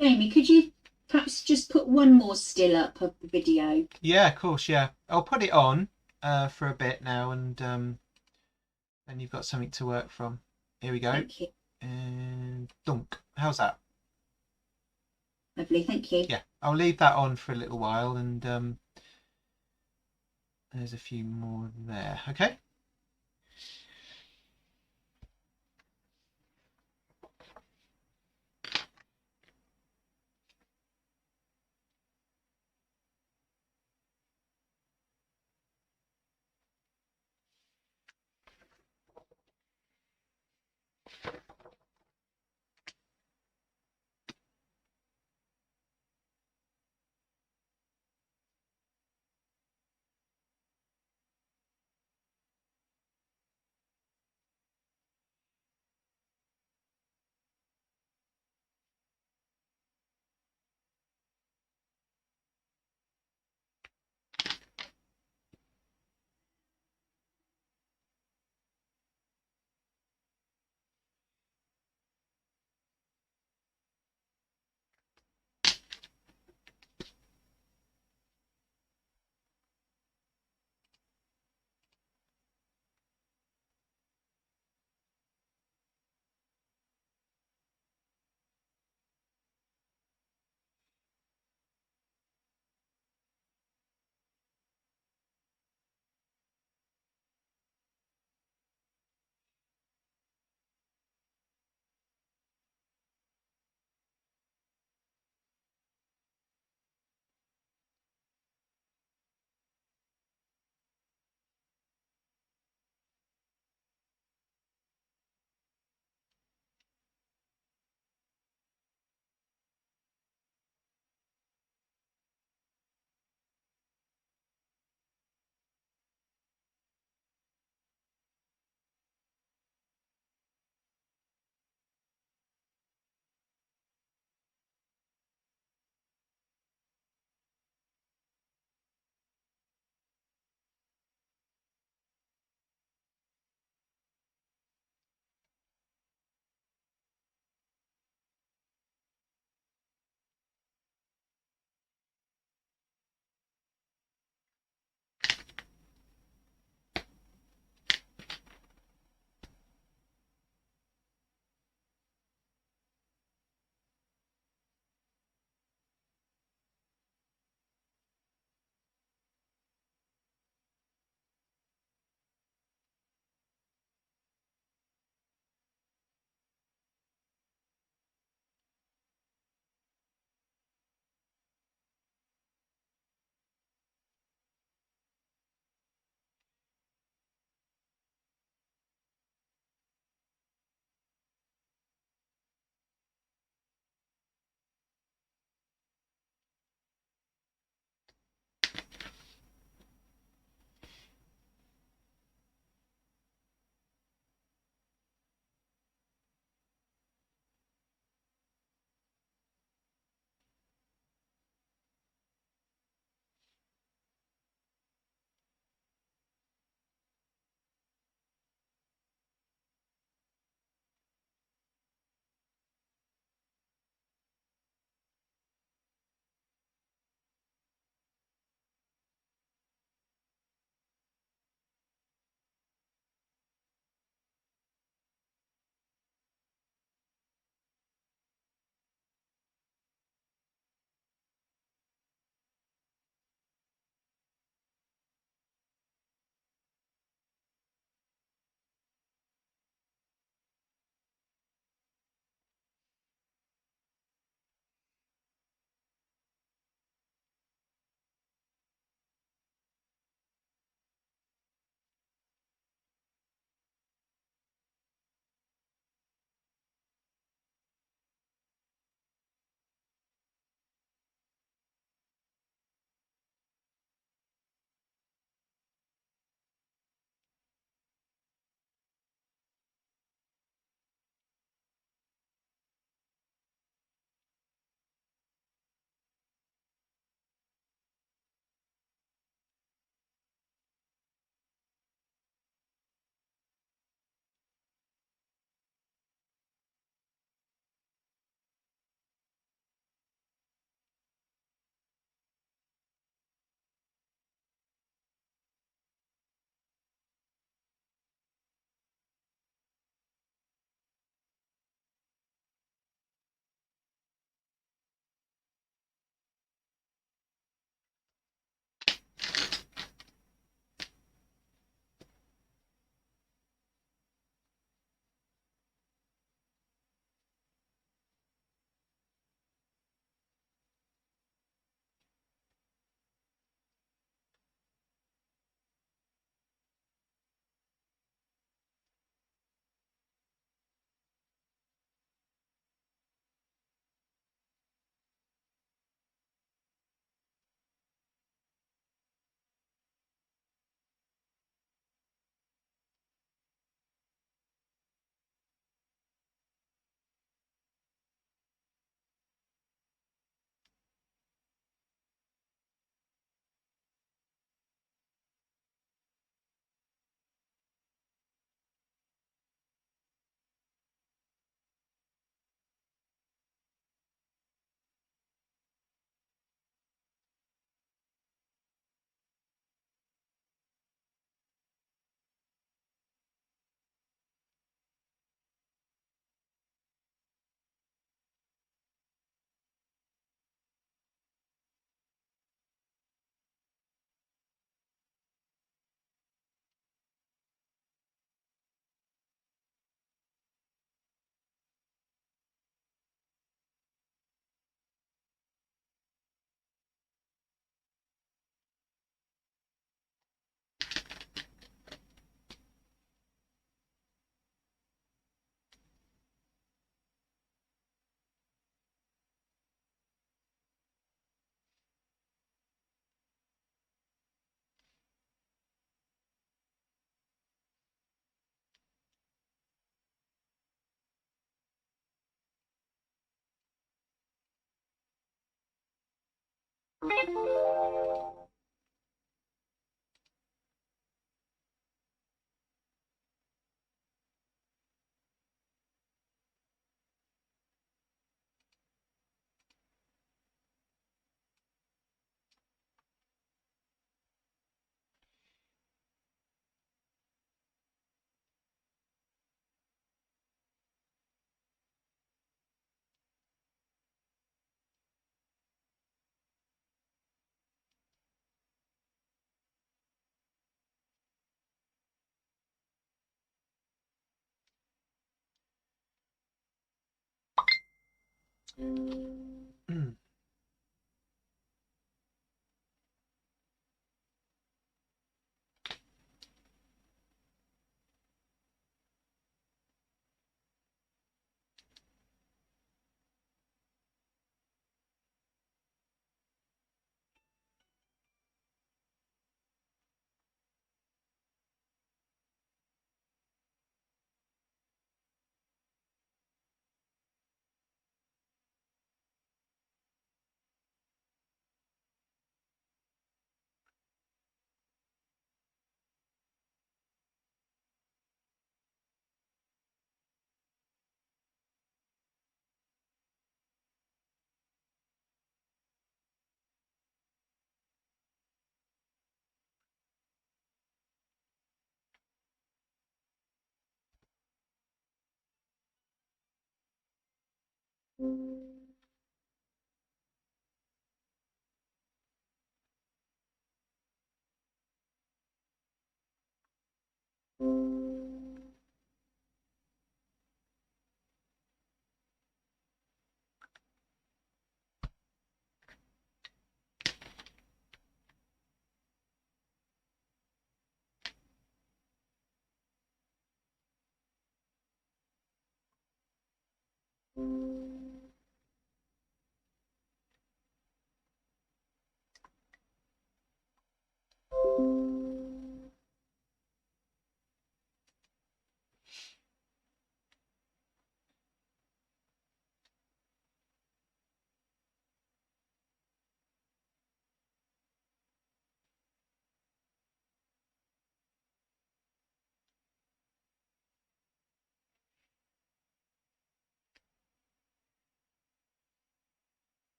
Amy, could you perhaps just put one more still up of the video? yeah, of course, yeah. I'll put it on for a bit now, and then you've got something to work from. Here we go. Thank you. And dunk. How's that? Lovely, thank you. Yeah, I'll leave that on for a little while, and there's a few more there. Okay.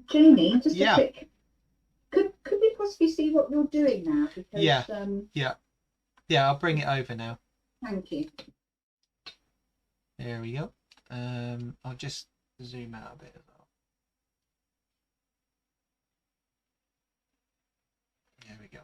Jamie, just Yeah. a quick. Could we possibly see what you're doing now? Because Yeah. Yeah, I'll bring it over now. Thank you. There we go. I'll just zoom out a bit as well. There we go.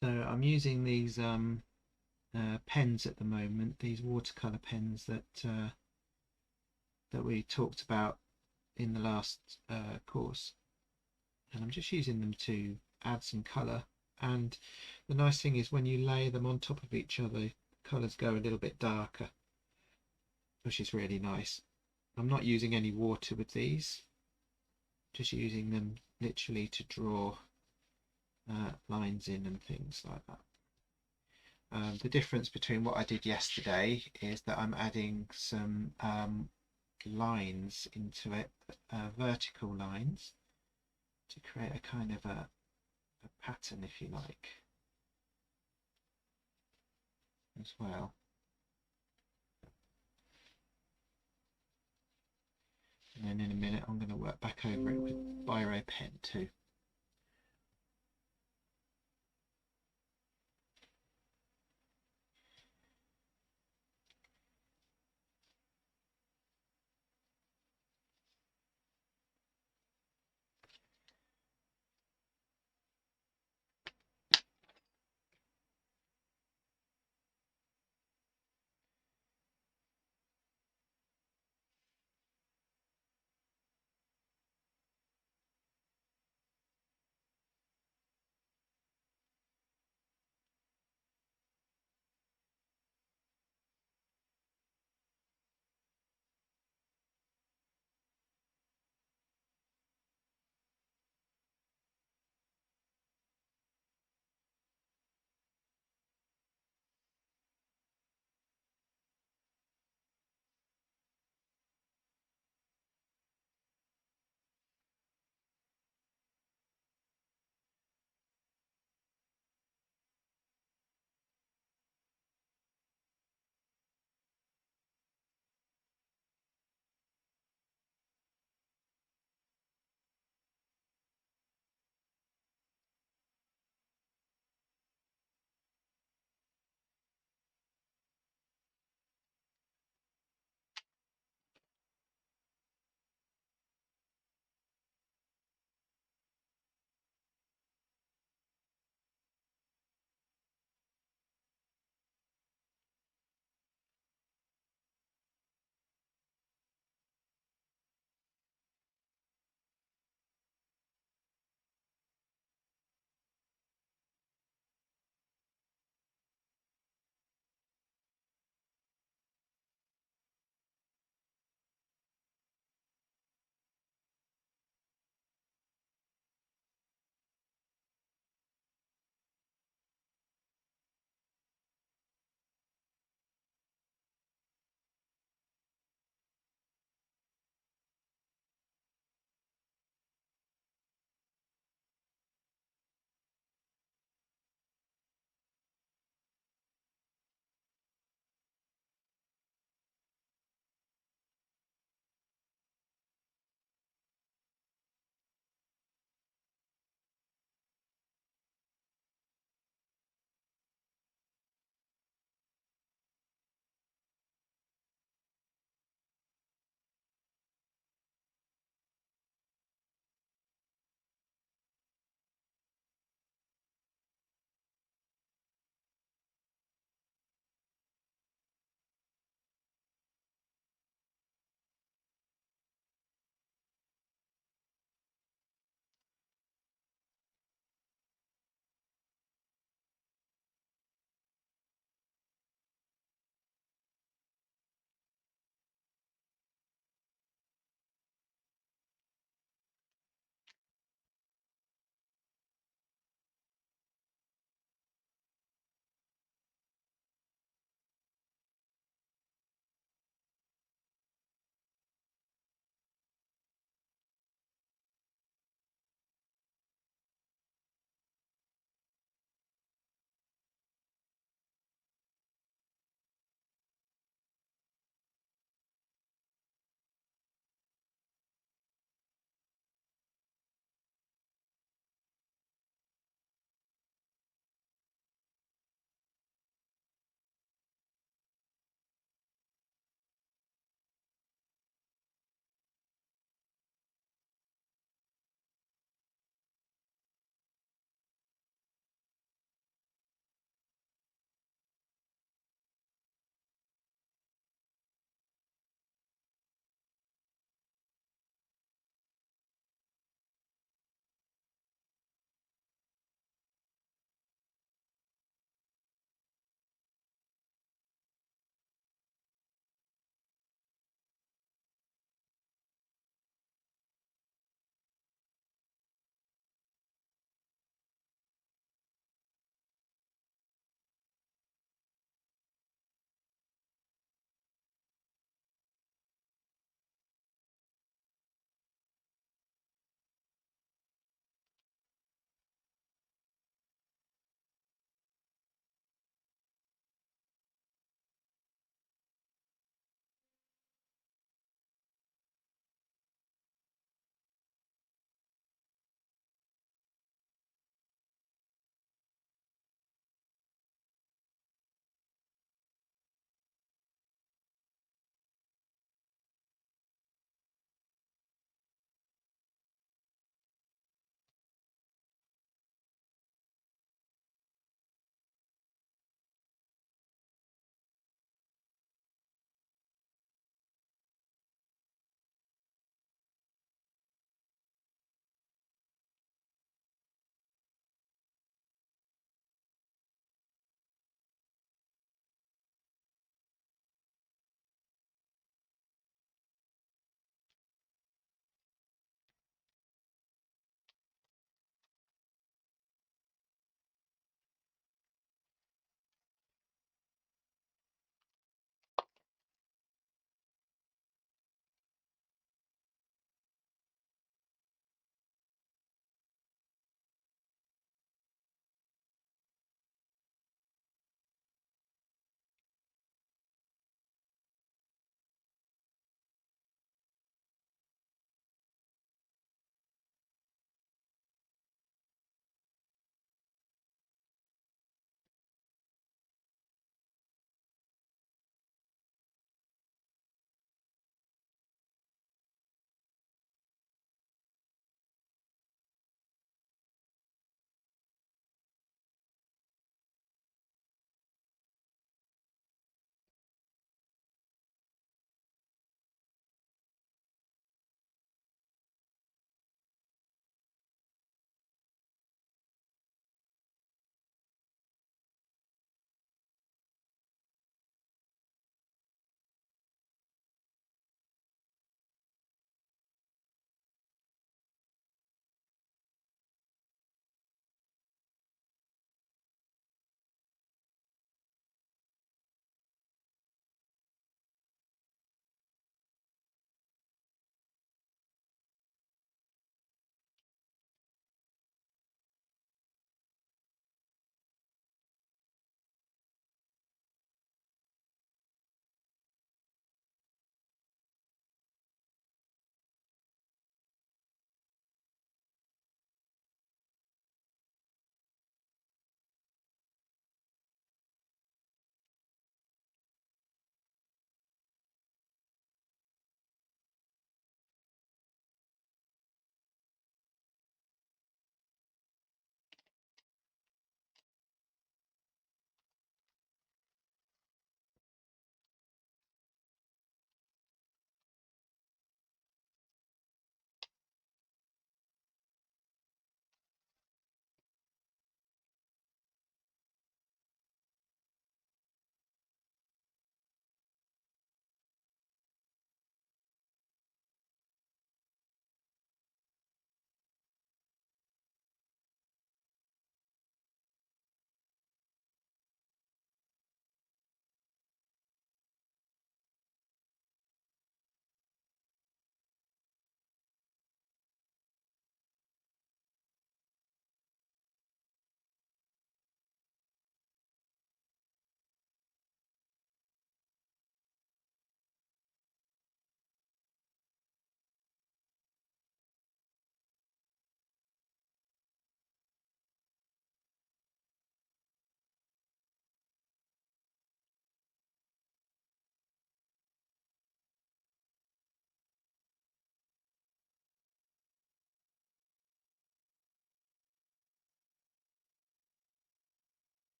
So I'm using these pens at the moment, these watercolor pens that we talked about in the last course, and I'm just using them to add some color and the nice thing is when you lay them on top of each other, colours go a little bit darker, which is really nice. I'm not using any water with these, just using them literally to draw lines in and things like that. The difference between what I did yesterday is that I'm adding some lines into it, vertical lines, to create a kind of a pattern, if you like, as well. And then in a minute I'm going to work back over it with biro pen too.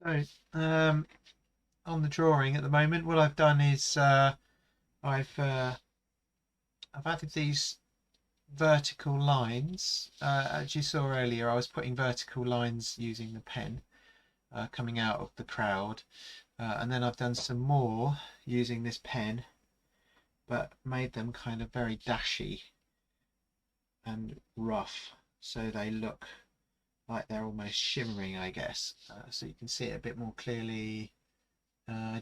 So on the drawing at the moment, what I've done is I've added these vertical lines. As you saw earlier, I was putting vertical lines using the pen coming out of the crowd, and then I've done some more using this pen, but made them kind of very dashy and rough, so they look like they're almost shimmering, I guess. So you can see it a bit more clearly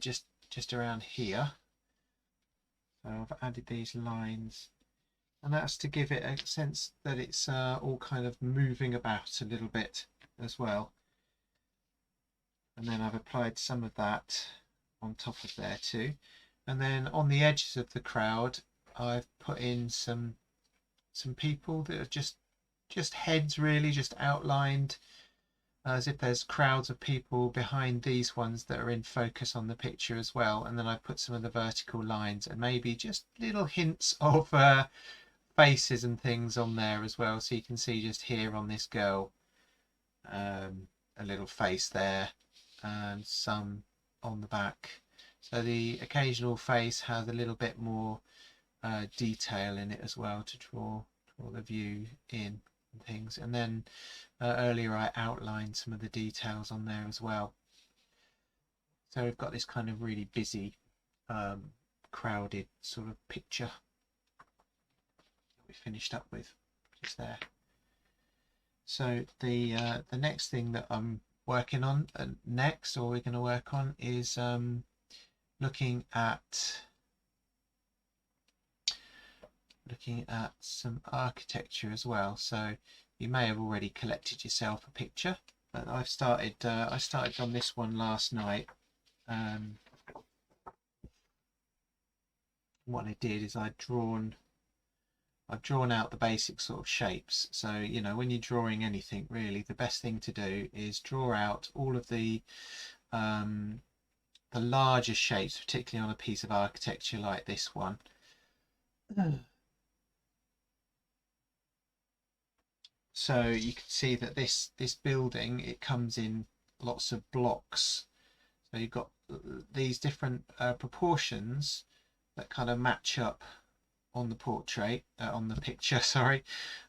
just around here. So I've added these lines, and that's to give it a sense that it's all kind of moving about a little bit as well. And then I've applied some of that on top of there too. And then on the edges of the crowd, I've put in some people that are just heads, really, just outlined as if there's crowds of people behind these ones that are in focus on the picture as well. And then I put some of the vertical lines and maybe just little hints of faces and things on there as well. So you can see just here on this girl, a little face there, and some on the back. So the occasional face has a little bit more detail in it as well to draw the view in and things. And then earlier I outlined some of the details on there as well. So we've got this kind of really busy crowded sort of picture we finished up with just there. So the next thing that I'm working on next, or we're going to work on, is looking at some architecture as well. So you may have already collected yourself a picture, but I started on this one last night. What I did is I've drawn out the basic sort of shapes. So, you know, when you're drawing anything, really, the best thing to do is draw out all of the larger shapes, particularly on a piece of architecture like this one. So you can see that this building, it comes in lots of blocks. So you've got these different proportions that kind of match up on the portrait, on the picture, sorry.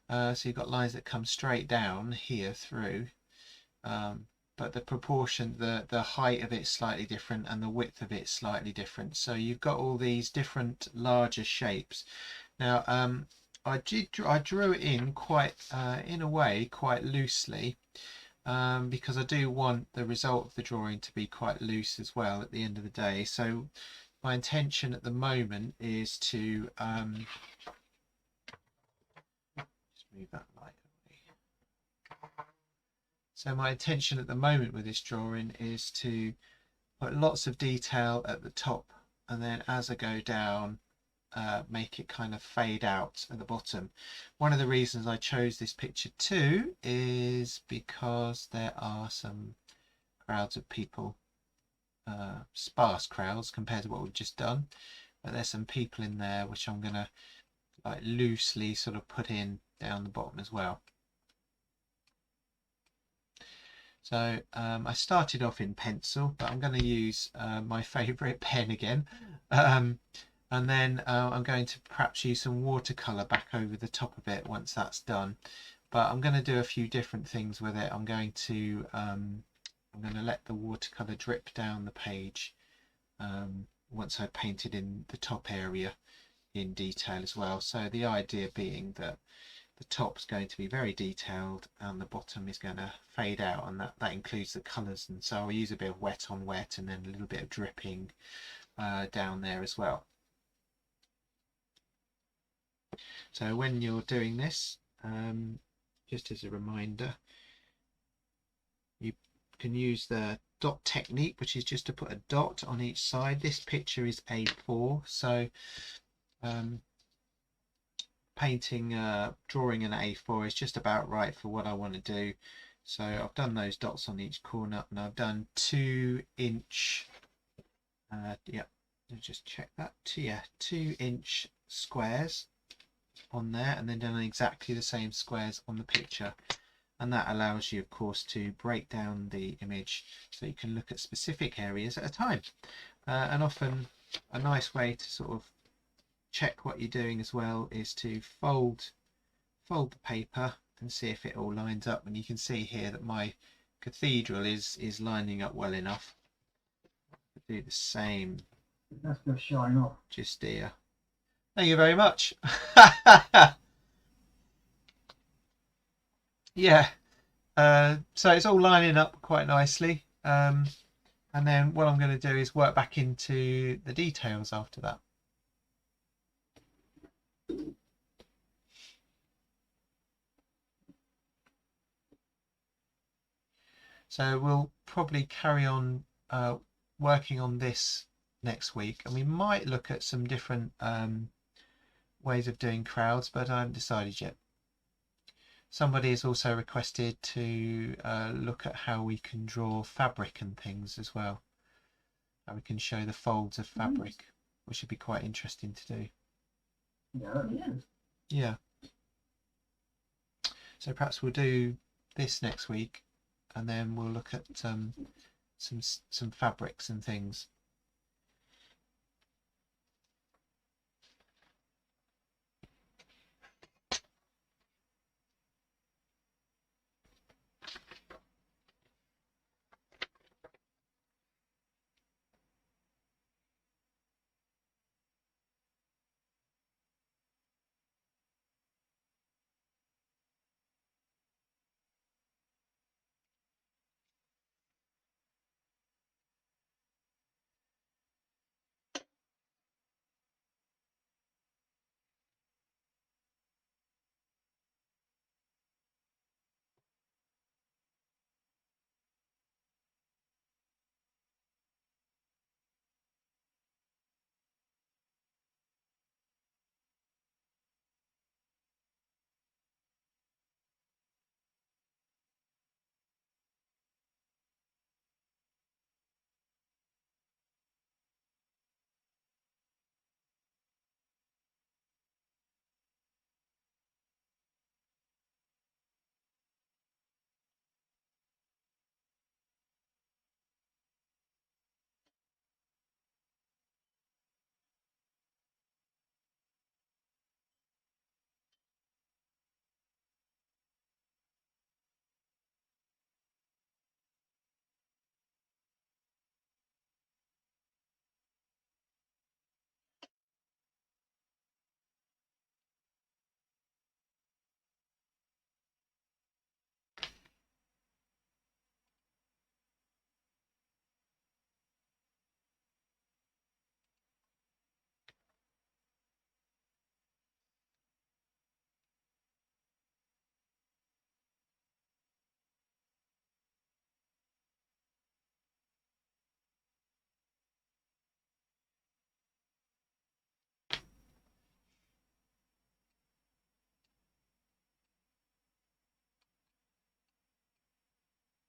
So you've got lines that come straight down here through, but the proportion, the height of it's slightly different and the width of it's slightly different. So you've got all these different larger shapes. Now I drew it in quite in a way quite loosely, because I do want the result of the drawing to be quite loose as well at the end of the day. So my intention at the moment is to just move that light away. So my intention at the moment with this drawing is to put lots of detail at the top, and then as I go down, make it kind of fade out at the bottom. One of the reasons I chose this picture too is because there are some crowds of people, sparse crowds compared to what we've just done, but there's some people in there which I'm gonna like loosely sort of put in down the bottom as well. So I started off in pencil, but I'm going to use my favourite pen again, and then I'm going to perhaps use some watercolour back over the top of it once that's done. But I'm going to do a few different things with it. I'm going to let the watercolour drip down the page once I've painted in the top area in detail as well. So the idea being that the top's going to be very detailed and the bottom is going to fade out, and that includes the colours. And so I'll use a bit of wet on wet and then a little bit of dripping down there as well. So when you're doing this, just as a reminder, you can use the dot technique, which is just to put a dot on each side. This picture is A4, so drawing an A4 is just about right for what I want to do. So I've done those dots on each corner, and I've done 2-inch just check that, 2-inch squares on there, and then done exactly the same squares on the picture. and that allows you of course to break down the image so you can look at specific areas at a time, and often a nice way to sort of check what you're doing as well is to fold the paper and see if it all lines up, and you can see here that my cathedral is lining up well enough. Do the same That's just showing off. just here. Thank you very much. Yeah, so it's all lining up quite nicely, and then what I'm going to do is work back into the details after that. So we'll probably carry on working on this next week, and we might look at some different ways of doing crowds, but I haven't decided yet. Somebody has also requested to look at how we can draw fabric and things as well. How we can show the folds of fabric, which would be quite interesting to do. Yeah, that'd be good. Yeah. So perhaps we'll do this next week, and then we'll look at some fabrics and things.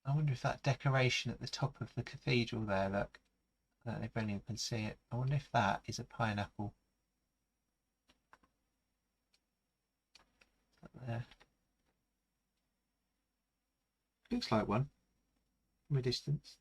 I wonder if that decoration at the top of the cathedral there, look, I don't know if anyone can see it. I wonder if that is a pineapple. Up there. Looks like one from a distance.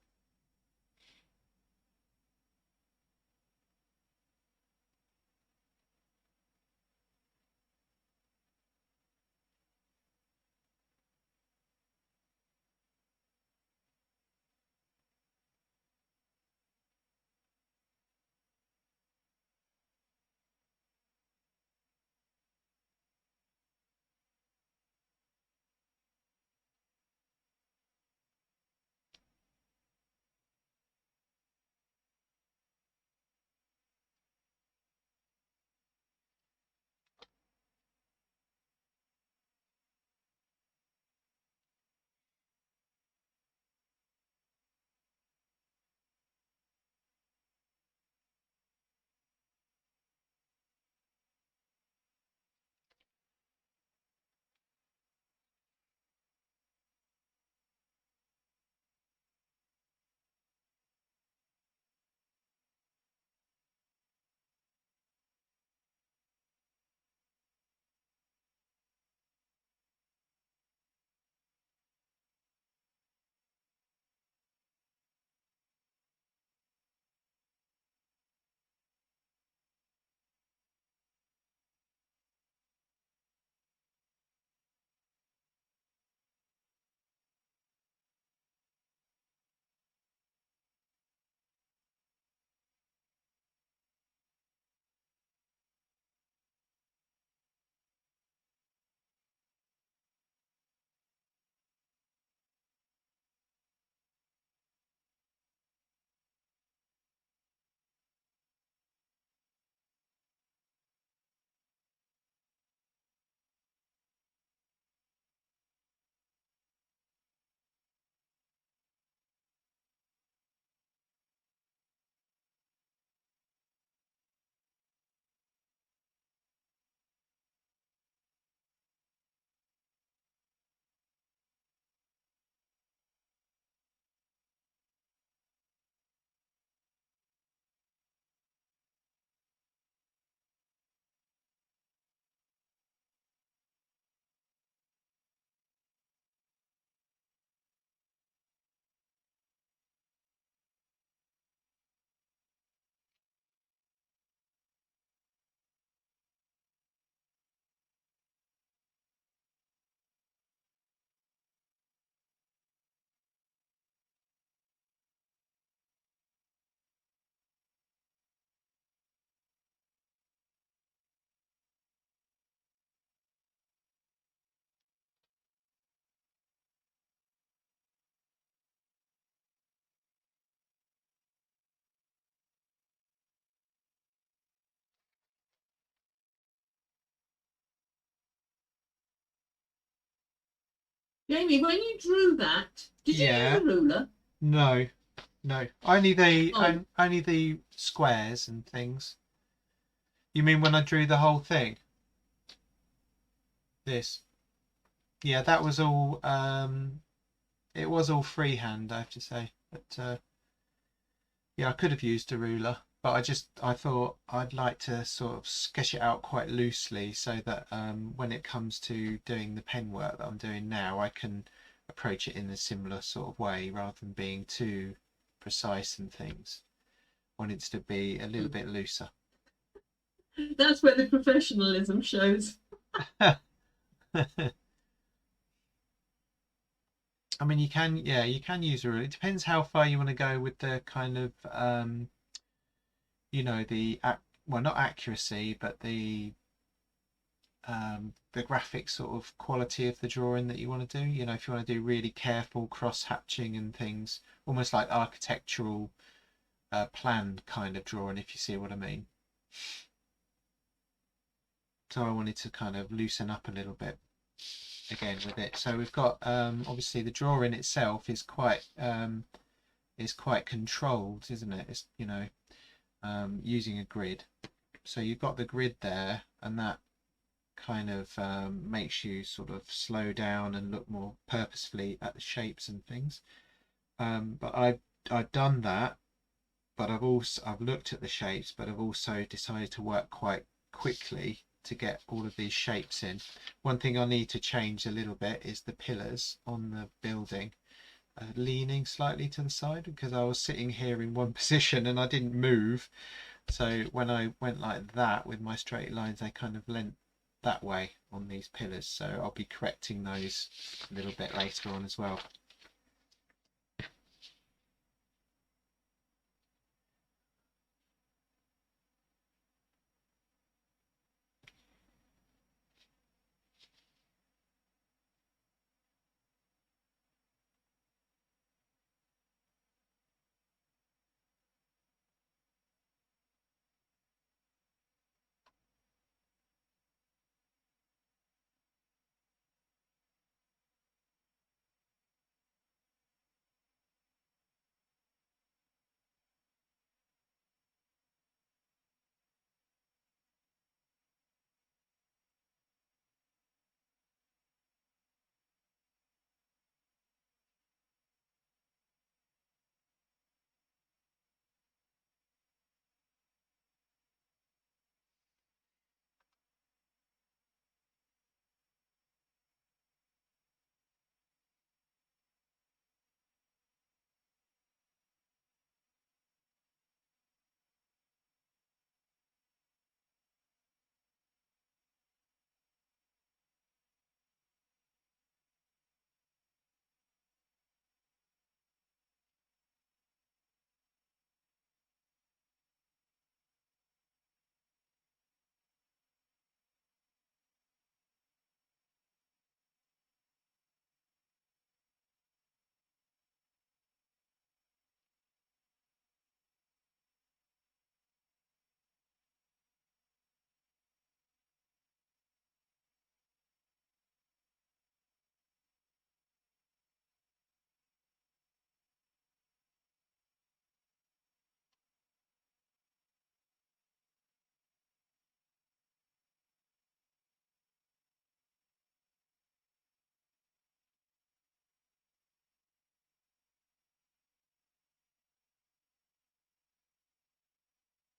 Jamie, when you drew that, did you Yeah. use a ruler? No, no. Oh. Only the squares and things. You mean when I drew the whole thing? This. Yeah, that was all. It was all freehand, I have to say. But yeah, I could have used a ruler, but I thought I'd like to sort of sketch it out quite loosely so that when it comes to doing the pen work that I'm doing now, I can approach it in a similar sort of way rather than being too precise and things. Wanted to be a little bit looser. That's where the professionalism shows. I mean, you can use a ruler. It depends how far you want to go with the kind of, well, not accuracy, but the graphic sort of quality of the drawing that you want to do. You know, if you want to do really careful cross hatching and things, almost like architectural planned kind of drawing, if you see what I mean. So I wanted to kind of loosen up a little bit again with it. So we've got obviously the drawing itself is quite controlled, isn't it? It's, you know, using a grid. So you've got the grid there, and that kind of makes you sort of slow down and look more purposefully at the shapes and things. But I've done that, but I've looked at the shapes, but I've also decided to work quite quickly to get all of these shapes in. One thing I need to change a little bit is the pillars on the building. Leaning slightly to the side because I was sitting here in one position and I didn't move. So when I went like that with my straight lines, they kind of leant that way on these pillars. So I'll be correcting those a little bit later on as well.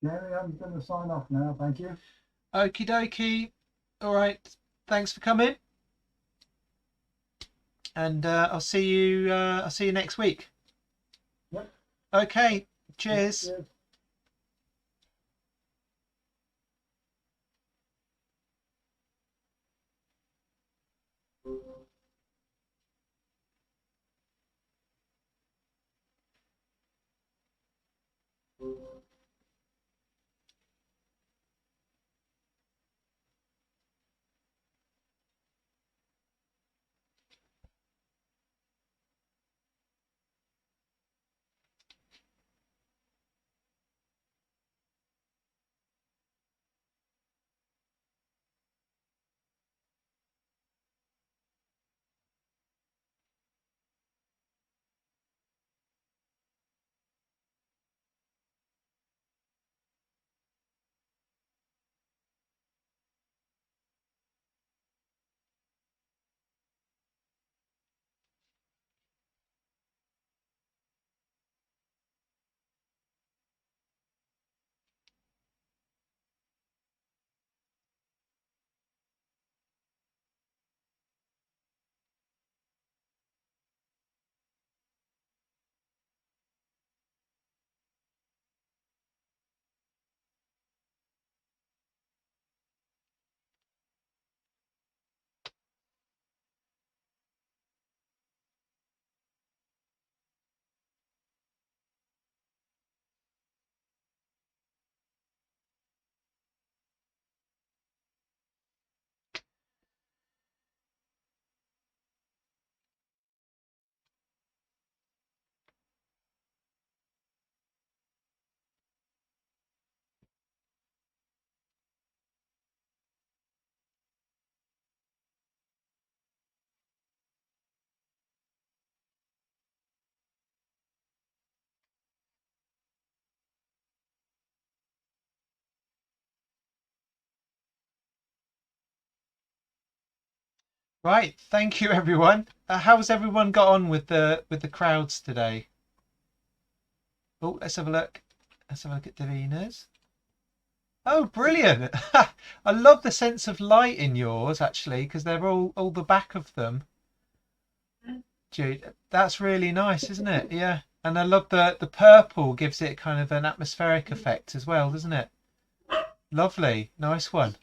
Jerry, I'm going to sign off now. Thank you. Okie dokie. All right. Thanks for coming. And I'll see you. I'll see you next week. Yep. Okay. Cheers. Cheers. Right, thank you everyone. How's everyone got on with the crowds today? Oh, let's have a look. Let's have a look at Davina's. Oh, brilliant! I love the sense of light in yours actually, because they're all the back of them. Jude, that's really nice, isn't it? Yeah, and I love the purple gives it kind of an atmospheric effect as well, doesn't it? Lovely, nice one.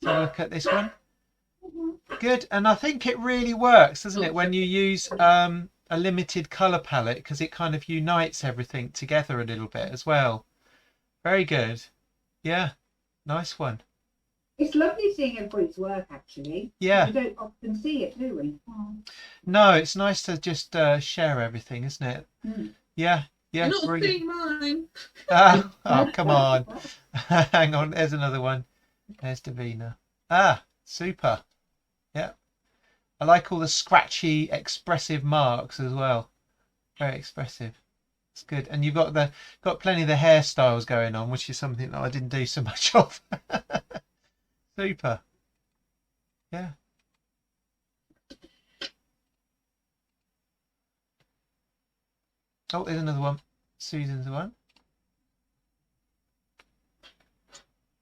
Let's have a look at this one. Good, and I think it really works, doesn't it, when you use a limited colour palette, because it kind of unites everything together a little bit as well. Very good. Yeah, nice one. It's lovely seeing everybody's work, actually. Yeah. We don't often see it, do we? No, it's nice to just share everything, isn't it? Yeah, yeah. You're not Brilliant. seeing mine. Oh, come on. Hang on, there's another one. There's Davina. Ah, super. Yeah. I like all the scratchy, expressive marks as well. Very expressive. It's good. And you've got plenty of the hairstyles going on, which is something that I didn't do so much of. Super. Yeah. Oh, there's another one. Susan's one.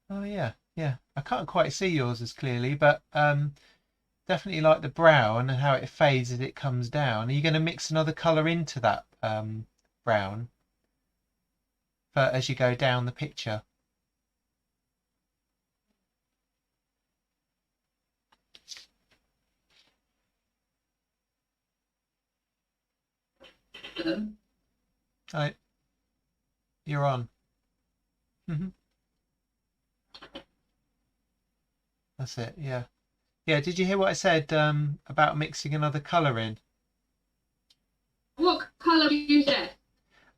Oh yeah, yeah. I can't quite see yours as clearly, but definitely like the brown and how it fades as it comes down. Are you going to mix another colour into that brown as you go down the picture? Right, you're on. That's it. Yeah. Yeah. Did you hear what I said about mixing another colour in? What colour do you say?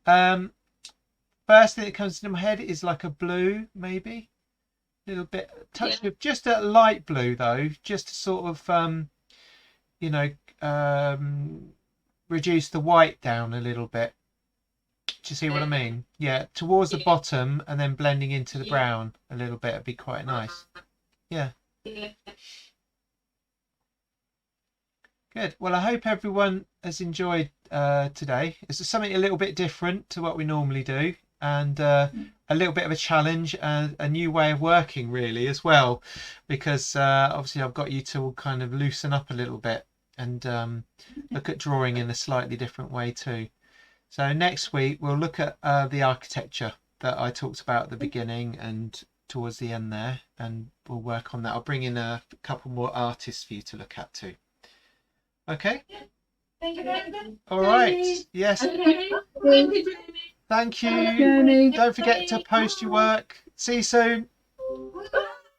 First thing that comes into my head is like a blue, maybe a little bit, touch of just a light blue though, just to sort of you know, reduce the white down a little bit. Do you see what I mean? Yeah, towards the bottom and then blending into the brown a little bit would be quite nice. Yeah. Good. Well, I hope everyone has enjoyed today. It's something a little bit different to what we normally do, and a little bit of a challenge and a new way of working really as well, because obviously I've got you to all kind of loosen up a little bit and look at drawing in a slightly different way too. So next week we'll look at the architecture that I talked about at the beginning and towards the end there, and we'll work on that. I'll bring in a couple more artists for you to look at too. Okay. Thank you. All right. Yes. Okay. Thank you, Jamie. Thank you. Don't forget to post your work. See you soon.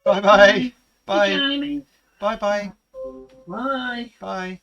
Bye bye. Bye. Jamie. Bye bye. Bye. Bye.